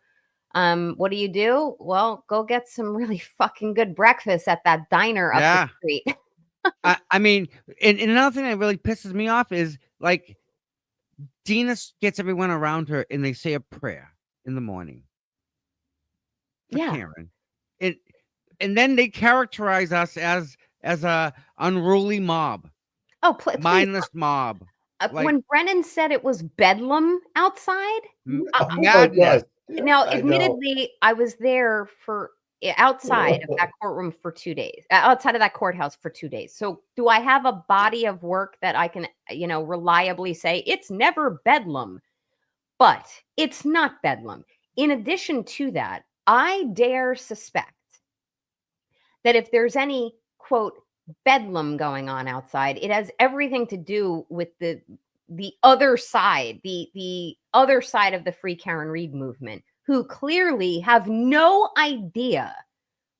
what do? Well, go get some really fucking good breakfast at that diner up the Yeah. street. I mean, and another thing that really pisses me off is like Dina gets everyone around her and they say a prayer in the morning for Yeah. Karen. And then they characterize us as a unruly mob, Oh, please. mindless mob, like When Brennan said it was bedlam outside, Oh my madness. God. now, I know. admittedly, I was there outside of that courtroom for 2 days, outside of that courthouse for 2 days. So, do I have a body of work that I can, reliably say it's never bedlam? But it's not bedlam. In addition to that, I dare suspect that if there's any quote bedlam going on outside, it has everything to do with the other side, the other side of the Free Karen Reed movement, who clearly have no idea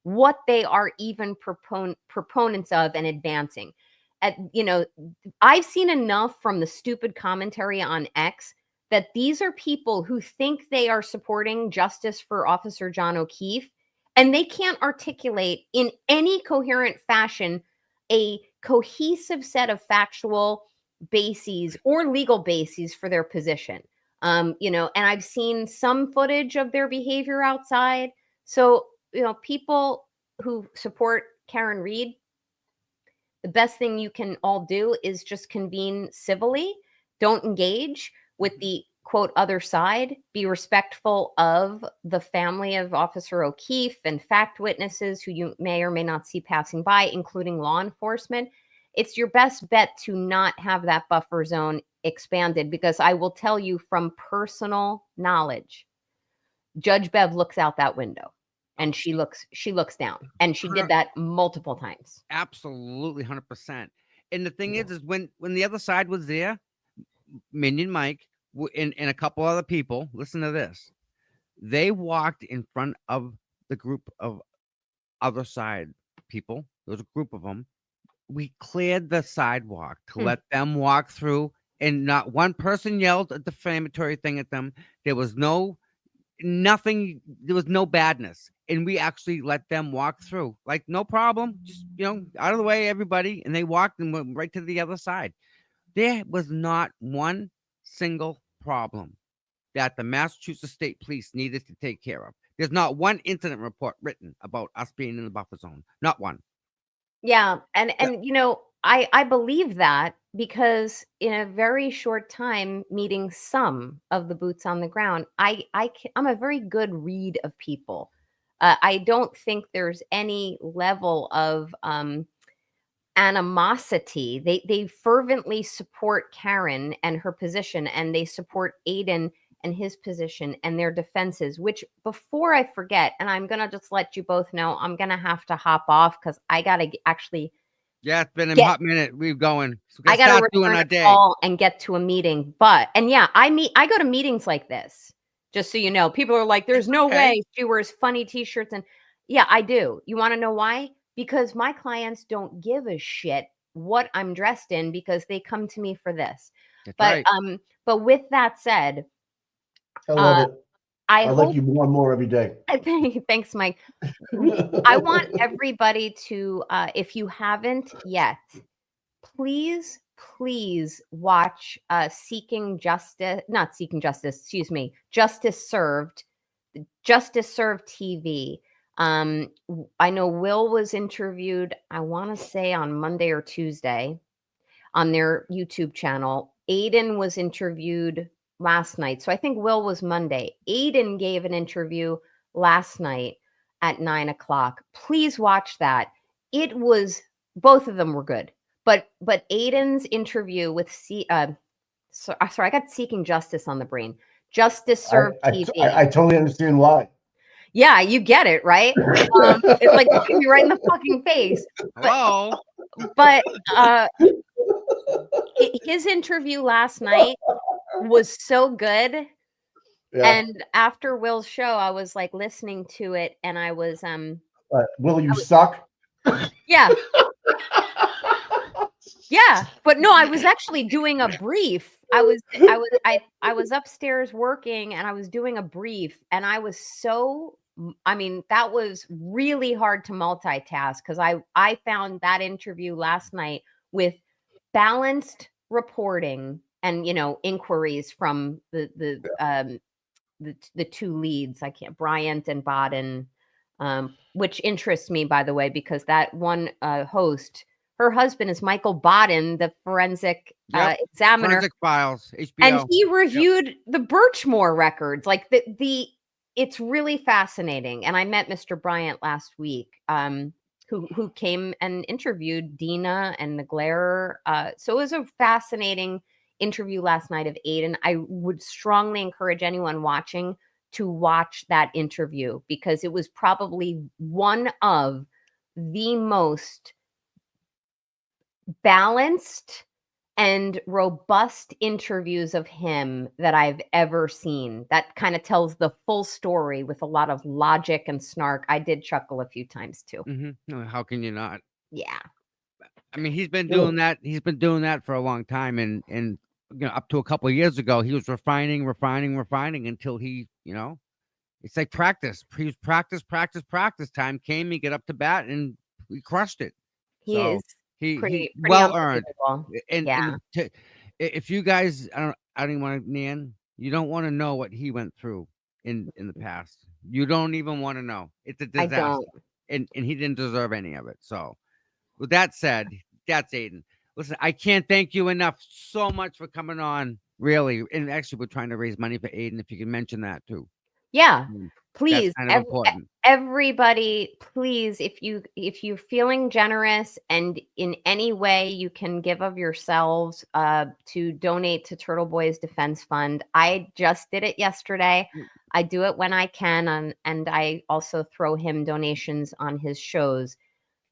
what they are even proponents of and advancing. I've seen enough from the stupid commentary on X that these are people who think they are supporting justice for Officer John O'Keefe, and they can't articulate in any coherent fashion a cohesive set of factual bases or legal bases for their position. And I've seen some footage of their behavior outside. So, people who support Karen Reed, the best thing you can all do is just convene civilly. Don't engage with the quote other side. Be respectful of the family of Officer O'Keefe and fact witnesses who you may or may not see passing by, including law enforcement. It's your best bet to not have that buffer zone expanded, because I will tell you from personal knowledge, Judge Bev looks out that window and she looks down, and she did that multiple times. Absolutely 100%. And the thing is when the other side was there, Minion Mike and a couple other people, listen to this. They walked in front of the group of other side people. There was a group of them. We cleared the sidewalk to let them walk through, and not one person yelled a defamatory thing at them. There was nothing, there was no badness, and we actually let them walk through, like, no problem, just out of the way, everybody. And they walked and went right to the other side. There was not one single problem that the Massachusetts State Police needed to take care of. There's not one incident report written about us being in the buffer zone, not one. Yeah, and I believe that because in a very short time meeting some of the boots on the ground, I'm a very good read of people. I don't think there's any level of animosity. They fervently support Karen and her position, and they support Aiden and his position and their defenses, which, before I forget, and I'm going to just let you both know, I'm going to have to hop off because I got to actually Yeah, it's been a Get- hot minute. We're going. So I got to start doing return our a day. call and get to a meeting. And yeah, I go to meetings like this, just so you know. People are like, there's no okay. way she wears funny t-shirts. And yeah, I do. You want to know why? Because my clients don't give a shit what I'm dressed in because they come to me for this. That's But right. but with that said, I love uh, it. I I hope like you more and more every day. thanks, Mike. I want everybody to, if you haven't yet, please watch Seeking Justice, not Seeking Justice, excuse me, Justice Served TV. I know Will was interviewed, I want to say on Monday or Tuesday on their YouTube channel. Aiden was interviewed last night. So I think Will was Monday. Aiden gave an interview last night at 9:00. Please watch that. It was, both of them were good. But Aiden's interview with sorry, I got Seeking Justice on the brain. Justice Served TV. I totally understand why. Yeah, you get it, right? It's like looking me right in the fucking face. Hello. But his interview last night was so good. Yeah. And after Will's show, I was like listening to it and I was Will you suck? yeah. Yeah, but no, I was actually doing a brief. I was upstairs working and I was doing a brief and I was so, I mean, that was really hard to multitask because I found that interview last night with balanced reporting and inquiries from the two leads. I can't, Bryant and Bodden, which interests me, by the way, because that one host, her husband is Michael Bodden, the forensic examiner. Forensic Files, HBO. And he reviewed the Birchmore records. Like it's really fascinating. And I met Mr. Bryant last week, who came and interviewed Dina and the Glare. So it was a fascinating interview last night of Aiden. I would strongly encourage anyone watching to watch that interview because it was probably one of the most balanced and robust interviews of him that I've ever seen. That kind of tells the full story with a lot of logic and snark. I did chuckle a few times too. No, how can you not? Yeah. I mean, he's been doing that. He's been doing that for a long time, and up to a couple of years ago, he was refining until he, it's like practice. He was practice time came. He get up to bat and he crushed it. He is. He pretty well earned. And if you guys, I don't even want to, Nan, you don't want to know what he went through in the past. You don't even want to know. It's a disaster. I don't. And he didn't deserve any of it. So with that said, that's Aiden. Listen, I can't thank you enough so much for coming on, really. And actually, we're trying to raise money for Aiden, if you can mention that too. Yeah. Please, that's kind of important. Everybody, please, if you're feeling generous and in any way you can give of yourselves to donate to Turtle Boys Defense Fund. I just did it yesterday. I do it when I can, and I also throw him donations on his shows.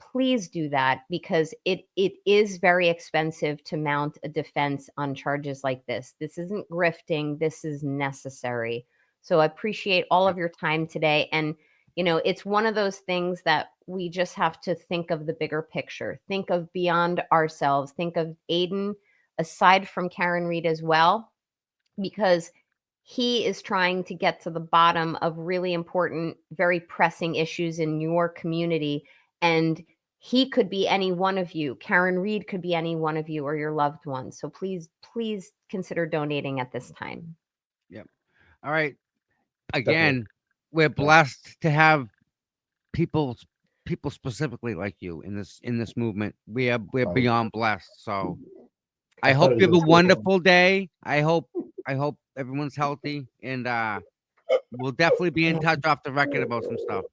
Please do that because it is very expensive to mount a defense on charges like this. This isn't grifting. This is necessary. So I appreciate all of your time today. And, it's one of those things that we just have to think of the bigger picture, think of beyond ourselves, think of Aiden aside from Karen Reed as well, because he is trying to get to the bottom of really important, very pressing issues in your community. And he could be any one of you. Karen Reed could be any one of you or your loved ones. So please consider donating at this time. Yep. All right. Again, we're blessed to have people specifically like you in this movement. We're beyond blessed. So I hope you have a wonderful day. I hope everyone's healthy, and we'll definitely be in touch off the record about some stuff.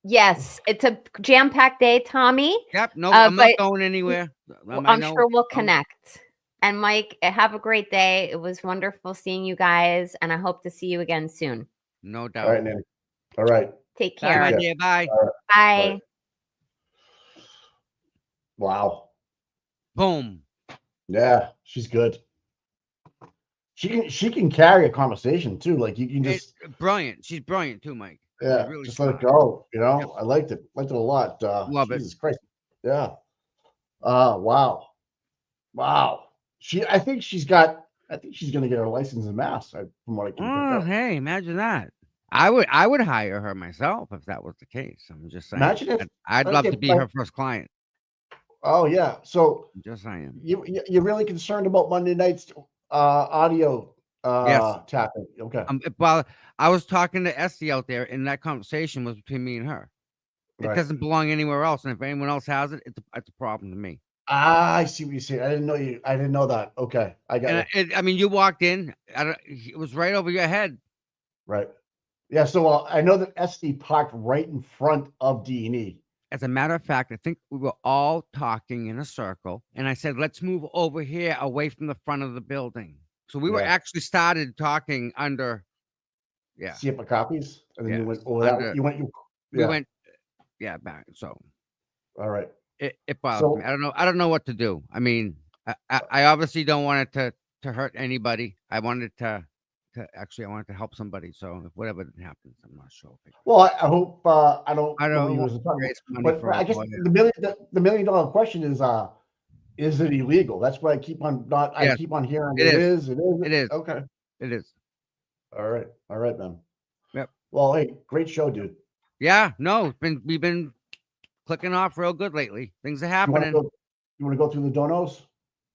Yes, it's a jam-packed day, Tommy. Yep. No, I'm not going anywhere. I'm sure we'll connect. And Mike, have a great day. It was wonderful seeing you guys, and I hope to see you again soon. No doubt. All right, Nanny. All right. Take care. Bye, my dear. Bye. Bye. Wow. Boom. Yeah, she's good. She can carry a conversation too. Like you can It's just brilliant. She's brilliant too, Mike. She's yeah, really just let it smart. go. You Yep. know, I liked it. Liked it a lot. Love it. Jesus Christ. Yeah. Wow. Wow. I think she's gonna get her license in Mass, from what I can pick Oh, up. hey, imagine that. I would hire her myself if that was the case. I'm just saying. Imagine if I'd love okay, to be her first client. oh yeah. So I'm just saying. you're really concerned about Monday night's audio Yes. tapping. Okay. Well, I was talking to Essie out there, and that conversation was between me and her. It Right. doesn't belong anywhere else, and if anyone else has it, it's a problem to me. I see what you're saying. I didn't know that. Okay. I got And you. I mean, you walked in. It was right over your head. Right. Yeah. So I know that SD parked right in front of D&E. As a matter of fact, I think we were all talking in a circle, and I said, "Let's move over here, away from the front of the building." So we were Yeah. actually started talking under. Yeah. See it for copies, and then you went Yes. over that. We Yeah. went. Yeah, back. So All right. it bothers me. So I don't know what to do. I mean, I obviously don't want it to hurt anybody. I wanted to actually I wanted to help somebody. So whatever happens, I'm not sure. well, I hope I don't I know don't you want as a to partner, raise money but for a I guess lawyer. the $1 million question is it illegal? That's what I keep on Yes, hearing. it It is. is. It is. It is. Okay. It is. All right. All right, man. Yep. Well, hey, great show, dude. Yeah. No, we've been clicking off real good lately. Things are You want to happening. go? You want to go through the donos?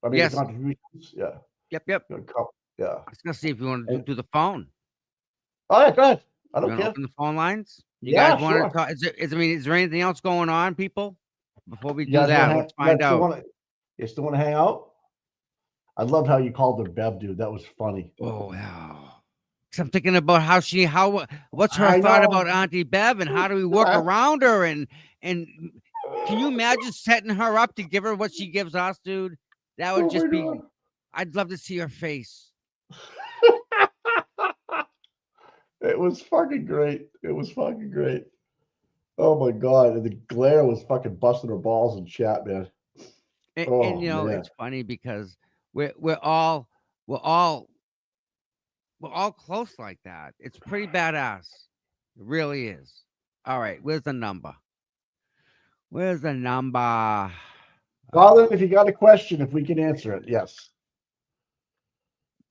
I mean, the Yes. contributions. Yeah. Yep. Yeah. I was gonna see if you want to And, do the phone. oh yeah, go ahead. I You don't want to care. open the phone lines? You Yeah, guys want sure. to talk? Is there anything else going on, people? Before we You do guys that, want let's to hang? find out. You still want to hang out? I loved how you called her Bev, dude. That was funny. Oh, wow. 'Cause I'm thinking about what's her I thought know. about Auntie Bev and how do we work around her and can you imagine setting her up to give her what she gives us, dude? That would Oh just my be. God. I'd love to see her face. It was fucking great. It was fucking great. Oh my God. And the glare was fucking busting her balls in chat, man. And Oh man. it's funny because we're all we're all we're all close like that. It's pretty badass. It really is. All right, where's the number? Where's the number? Father, if you got a question, if we can answer it, yes.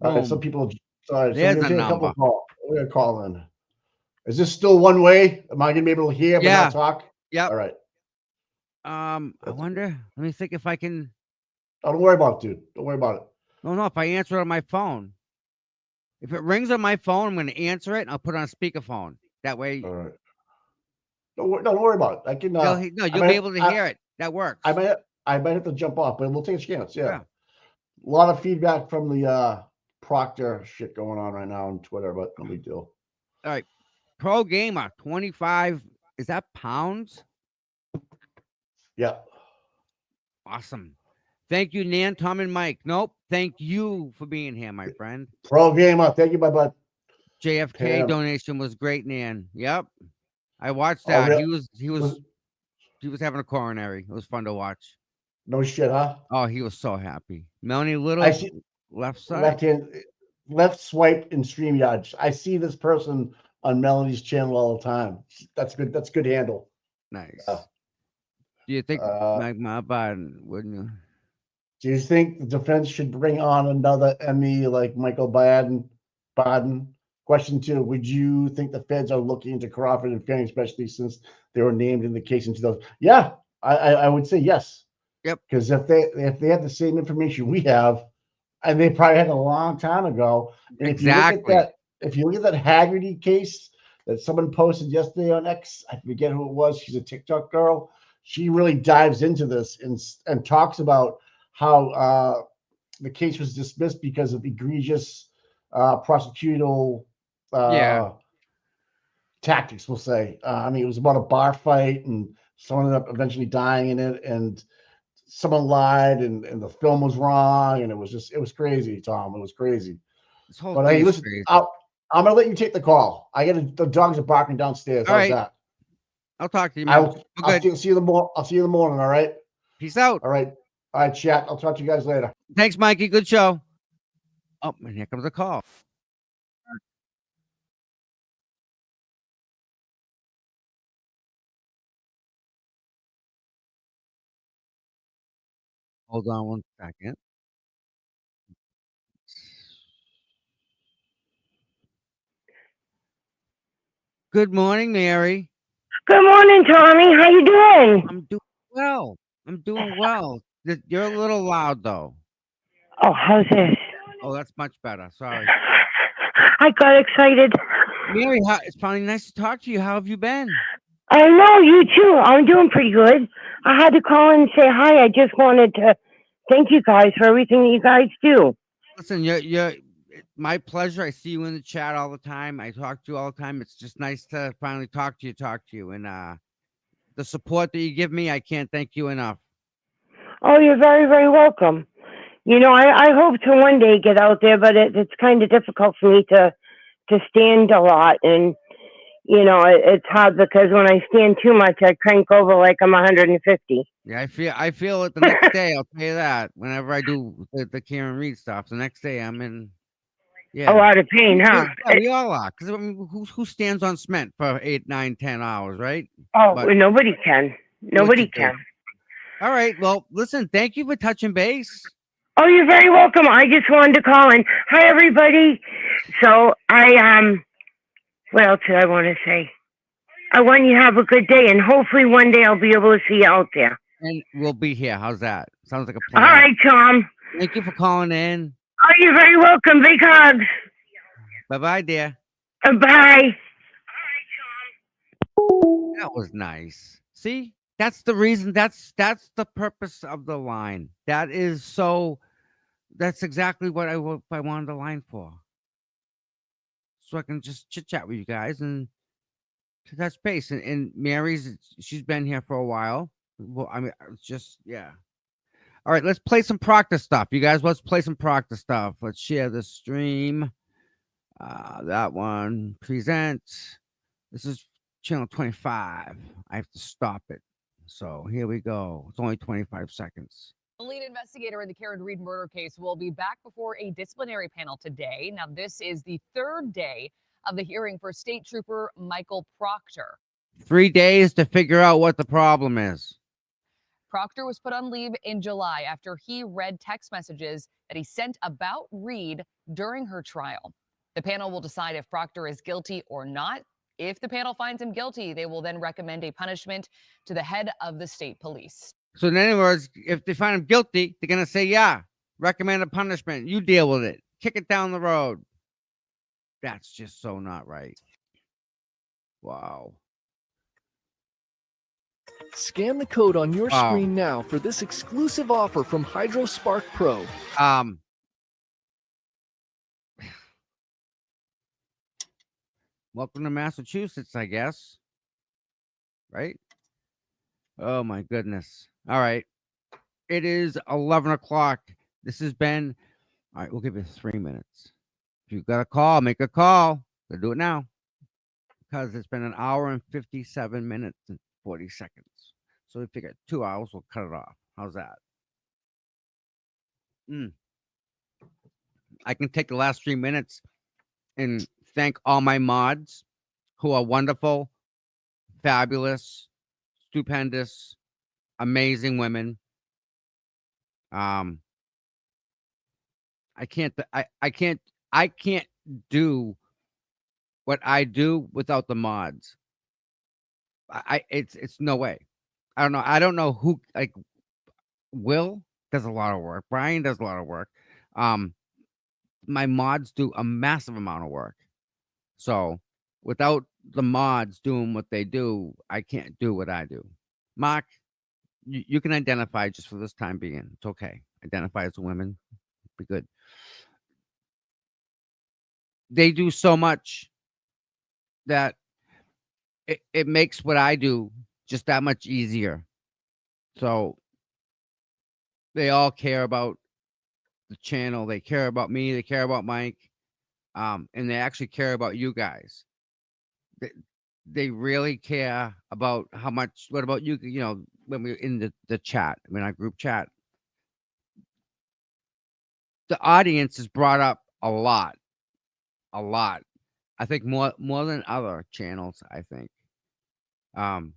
All right, some Boom. people. Sorry, so we're There's gonna the take a couple number. of calls. We're gonna call in. Is this still one way? Am I gonna be able to hear but Yeah. not talk? Yep. All right. I wonder. Let me think if I can. Oh, don't worry about it, dude. Don't worry about it. No, if I answer it on my phone. If it rings on my phone, I'm going to answer it and I'll put it on speakerphone. That way, All right. Don't worry about it. I can. you'll be able to hear it. That works. I might have to jump off, but we'll take a chance. Yeah. Yeah. A lot of feedback from the Proctor shit going on right now on Twitter, but no big deal. All right. Pro Gamer 25. Is that pounds? Yeah. Awesome. Thank you, Nan, Tom, and Mike. Nope. Thank you for being here, my friend. Pro Gamer. Thank you, my bud. JFK Pam. donation was great, Nan. Yep. I watched Oh, that. really? He was having a coronary. It was fun to watch. No shit, huh? Oh, he was so happy. Melanie Little, I see left side. left swipe in StreamYard. I see this person on Melody's channel all the time. That's good. That's good handle. Nice. Do you think Magma Biden, wouldn't you? Do you think the defense should bring on another ME like Michael Biden? Question 2: would you think the feds are looking into Crawford and Fanning, especially since they were named in the case in 2000? Yeah, I would say yes. Yep. Because if they have the same information we have, and they probably had a long time ago, and Exactly. if you look at that Haggerty case that someone posted yesterday on X, I forget who it was. She's a TikTok girl. She really dives into this and talks about how the case was dismissed because of egregious prosecutorial tactics, we'll say. I mean, it was about a bar fight, and someone ended up eventually dying in it, and someone lied, and the film was wrong, and it was crazy, Tom. It was crazy. This whole But thing hey, is listen, crazy. I'm gonna let you take the call. The dogs are barking downstairs. All How's right. that? I'll talk to you, man. I'll see you in the morning. All right. Peace out. All right. All right, chat. I'll talk to you guys later. Thanks, Mikey. Good show. Oh, and here comes a call. Hold on one second. Good morning, Mary. Good morning, Tommy. How you doing? I'm doing well. I'm doing well. You're a little loud, though. Oh, how's this? Oh, that's much better. Sorry. I got excited. Mary, it's probably nice to talk to you. How have you been? I know, you too. I'm doing pretty good. I had to call in and say hi. I just wanted to thank you guys for everything that you guys do. Listen, you're my pleasure. I see you in the chat all the time. I talk to you all the time. It's just nice to finally talk to you. And the support that you give me, I can't thank you enough. Oh, you're very, very welcome. You know, I hope to one day get out there, but it's kind of difficult for me to stand a lot. And, you know, it's hard because when I stand too much, I crank over like I'm 150. Yeah, I feel it the next day. I'll tell you that. Whenever I do the Karen Reed stuff, the next day I'm in. Yeah, A lot of pain, huh? Yeah, we all are. Because I mean, who stands on cement for 8, 9, 10 hours, right? Oh, But nobody can. Nobody can. All right. Well, listen. Thank you for touching base. Oh, you're very welcome. I just wanted to call in. Hi, everybody. So what else did I want to say? I want you to have a good day, and hopefully one day I'll be able to see you out there. And we'll be here. How's that? Sounds like a All plan. right, Tom. Thank you for calling in. Oh, you're very welcome. Big hugs. Bye-bye, dear. Bye. That was nice. See, that's the reason. That's the purpose of the line. That's exactly what I wanted the line for. So I can just chit chat with you guys and to touch base. And she's been here for a while. Well, I mean, it's just, yeah. All right, let's play some practice stuff. You guys, let's play some practice stuff. Let's share the stream. That one, present. This is channel 25. I have to stop it. So here we go. It's only 25 seconds. The lead investigator in the Karen Reed murder case will be back before a disciplinary panel today. Now, this is the third day of the hearing for State Trooper Michael Proctor. 3 days to figure out what the problem is. Proctor was put on leave in July after he read text messages that he sent about Reed during her trial. The panel will decide if Proctor is guilty or not. If the panel finds him guilty, they will then recommend a punishment to the head of the state police. So in other words, if they find him guilty, they're going to say, yeah, recommend a punishment. You deal with it. Kick it down the road. That's just so not right. Wow. Scan the code on your screen now for this exclusive offer from HydroSpark Pro. Welcome to Massachusetts, I guess. Right? Oh my goodness. All right. It is 11 o'clock. This has been, all right, we'll give you 3 minutes. If you've got a call, make a call. We'll do it now. Because it's been 1 hour and 57 minutes and 40 seconds. So we figured 2 hours, we'll cut it off. How's that? I can take the last 3 minutes and thank all my mods who are wonderful, fabulous, stupendous, amazing women. I can't do what I do without the mods. It's no way. I don't know who, like, Will does a lot of work. Brian does a lot of work. My mods do a massive amount of work. So without the mods doing what they do, I can't do what I do. Mark, you can identify just for this time being. It's okay. Identify as a woman. Be good. They do so much that it makes what I do just that much easier. So they all care about the channel. They care about me. They care about Mike. And they actually care about you guys. They really care about how much. What about you? You know, when we're in the chat, when our group chat, the audience is brought up a lot. I think more than other channels. I think, and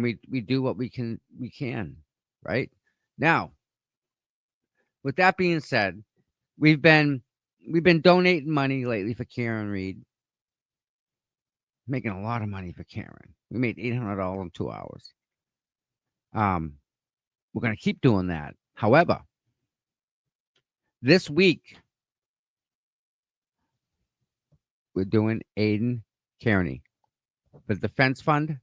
we do what we can right now. With that being said, we've been donating money lately for Karen Reed, making a lot of money for Karen. We made $800 in 2 hours. We're gonna keep doing that. However, this week we're doing Aiden Kearney for the defense fund.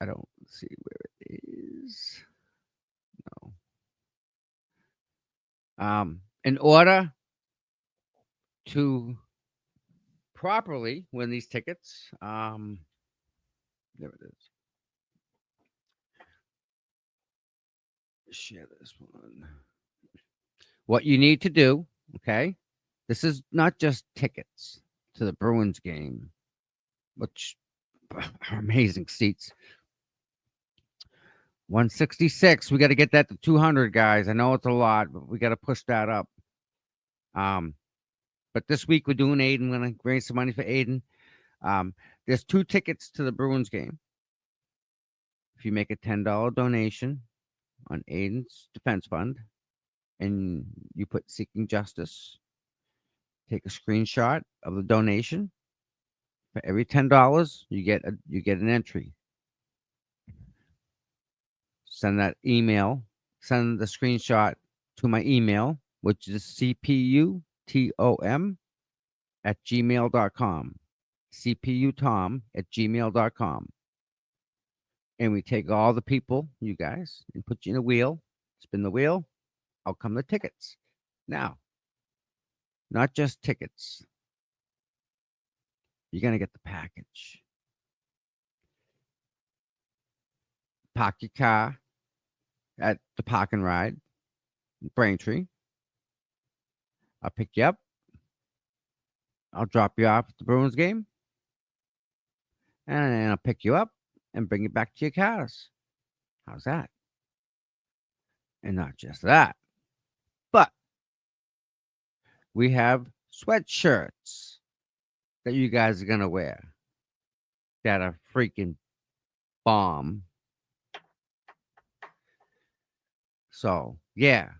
I don't see where it is. No. In order to properly win these tickets, there it is. Share this one. What you need to do, okay? This is not just tickets to the Bruins game, which are amazing seats. 166. We got to get that to 200, guys. I know it's a lot, but we got to push that up. But this week we're doing Aiden. We're gonna raise some money for Aiden. There's 2 tickets to the Bruins game. If you make a $10 donation on Aiden's defense fund, and you put seeking justice, take a screenshot of the donation. For every $10, you get an entry. Send that email. Send the screenshot to my email, which is cputom@gmail.com. cputom@gmail.com. And we take all the people, you guys, and put you in a wheel. Spin the wheel. Out come the tickets. Now, not just tickets. You're going to get the package. Park your car at the park and ride, Braintree. I'll pick you up. I'll drop you off at the Bruins game. And then I'll pick you up and bring you back to your cars. How's that? And not just that, but we have sweatshirts that you guys are going to wear that are freaking bomb. So, yeah.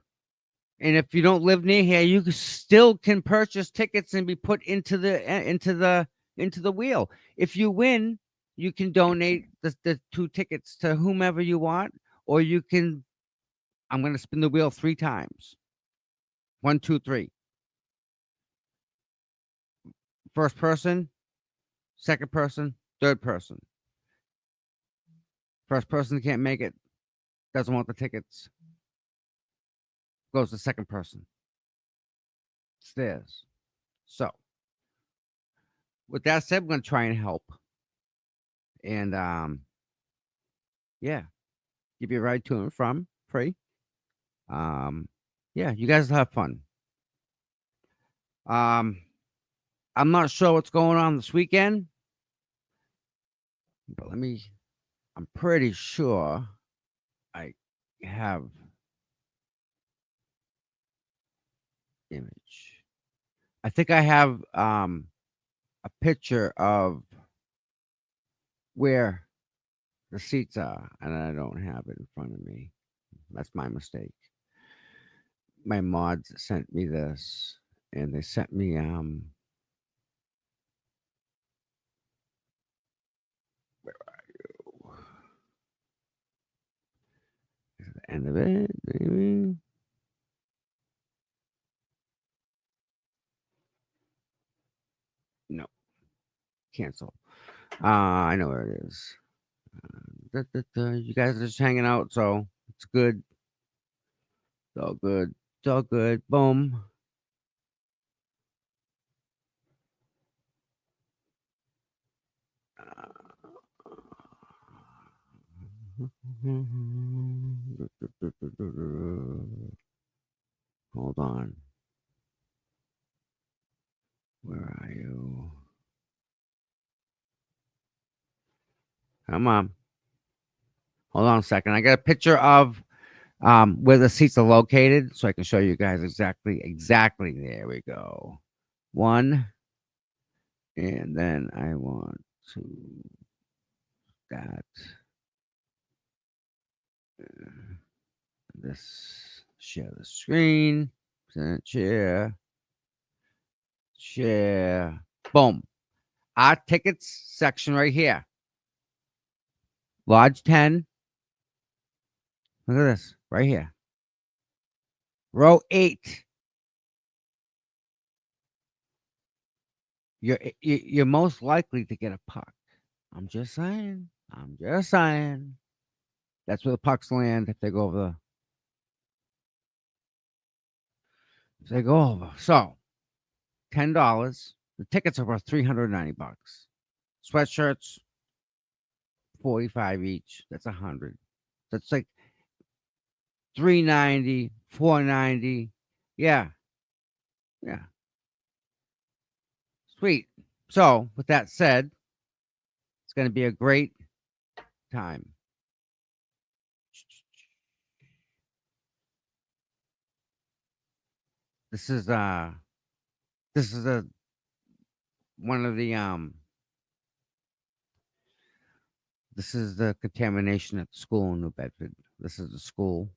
And if you don't live near here, you still can purchase tickets and be put into the wheel. If you win, you can donate the 2 tickets to whomever you want, or you can. I'm going to spin the wheel 3 times. 1, 2, 3. First person, second person, third person. First person can't make it, doesn't want the tickets, goes to second person. It's theirs. So, with that said, we're going to try and help. And, yeah, give you a ride to and from free. Yeah, you guys will have fun. I'm not sure what's going on this weekend, but I'm pretty sure I have image. I think I have a picture of where the seats are, and I don't have it in front of me. That's my mistake. My mods sent me this, and they sent me where are you? Is it the end of it? Maybe. No. Cancel. I know where it is. You guys are just hanging out, so it's good. It's all good. It's all good. Boom. Hold on. Where are you? Come on. Hold on a second. I got a picture of where the seats are located, so I can show you guys exactly. There we go. One, and then I want to that this share the screen, share, boom. Our tickets section right here. Lodge 10. Look at this right here. Row 8. You're most likely to get a puck. I'm just saying. That's where the pucks land if they go over So $10. The tickets are worth $390. Sweatshirts, 45 each. That's 100. That's like $390, $490. Yeah. Sweet. So with that said, it's going to be a great time. This is one of the this is the contamination at the school in New Bedford. This is the school,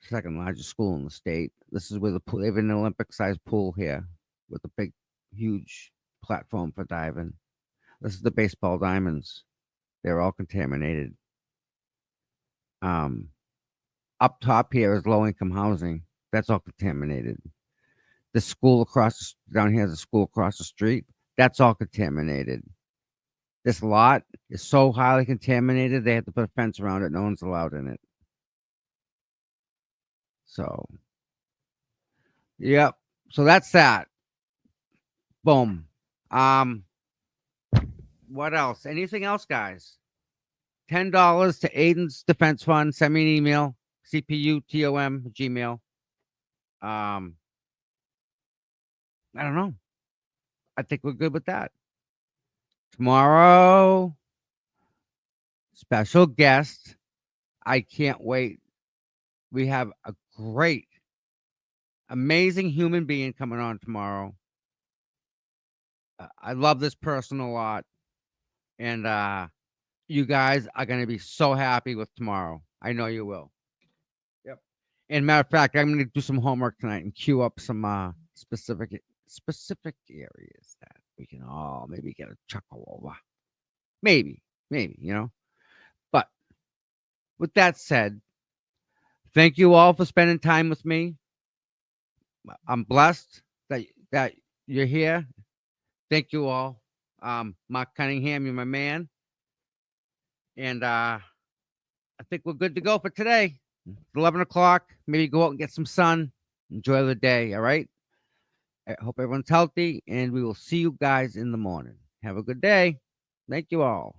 second largest school in the state. This is where the pool, they have an Olympic sized pool here with a big, huge platform for diving. This is the baseball diamonds. They're all contaminated. Up top here is low income housing. That's all contaminated. The school down here is a school across the street. That's all contaminated. This lot is so highly contaminated, they have to put a fence around it. No one's allowed in it. So, yep. So that's that. Boom. What else? Anything else, guys? $10 to Aiden's Defense Fund. Send me an email. CPUTOM Gmail. I don't know. I think we're good with that. Tomorrow, special guest. I can't wait. We have a great, amazing human being coming on tomorrow. I love this person a lot. And you guys are going to be so happy with tomorrow. I know you will. Yep. And matter of fact, I'm going to do some homework tonight and queue up some specific areas that we can all maybe get a chuckle over. Maybe, But with that said, thank you all for spending time with me. I'm blessed that you're here. Thank you all. Mark Cunningham, you're my man. And I think we're good to go for today. It's 11 o'clock. Maybe go out and get some sun. Enjoy the day. All right. I hope everyone's healthy, and we will see you guys in the morning. Have a good day. Thank you all.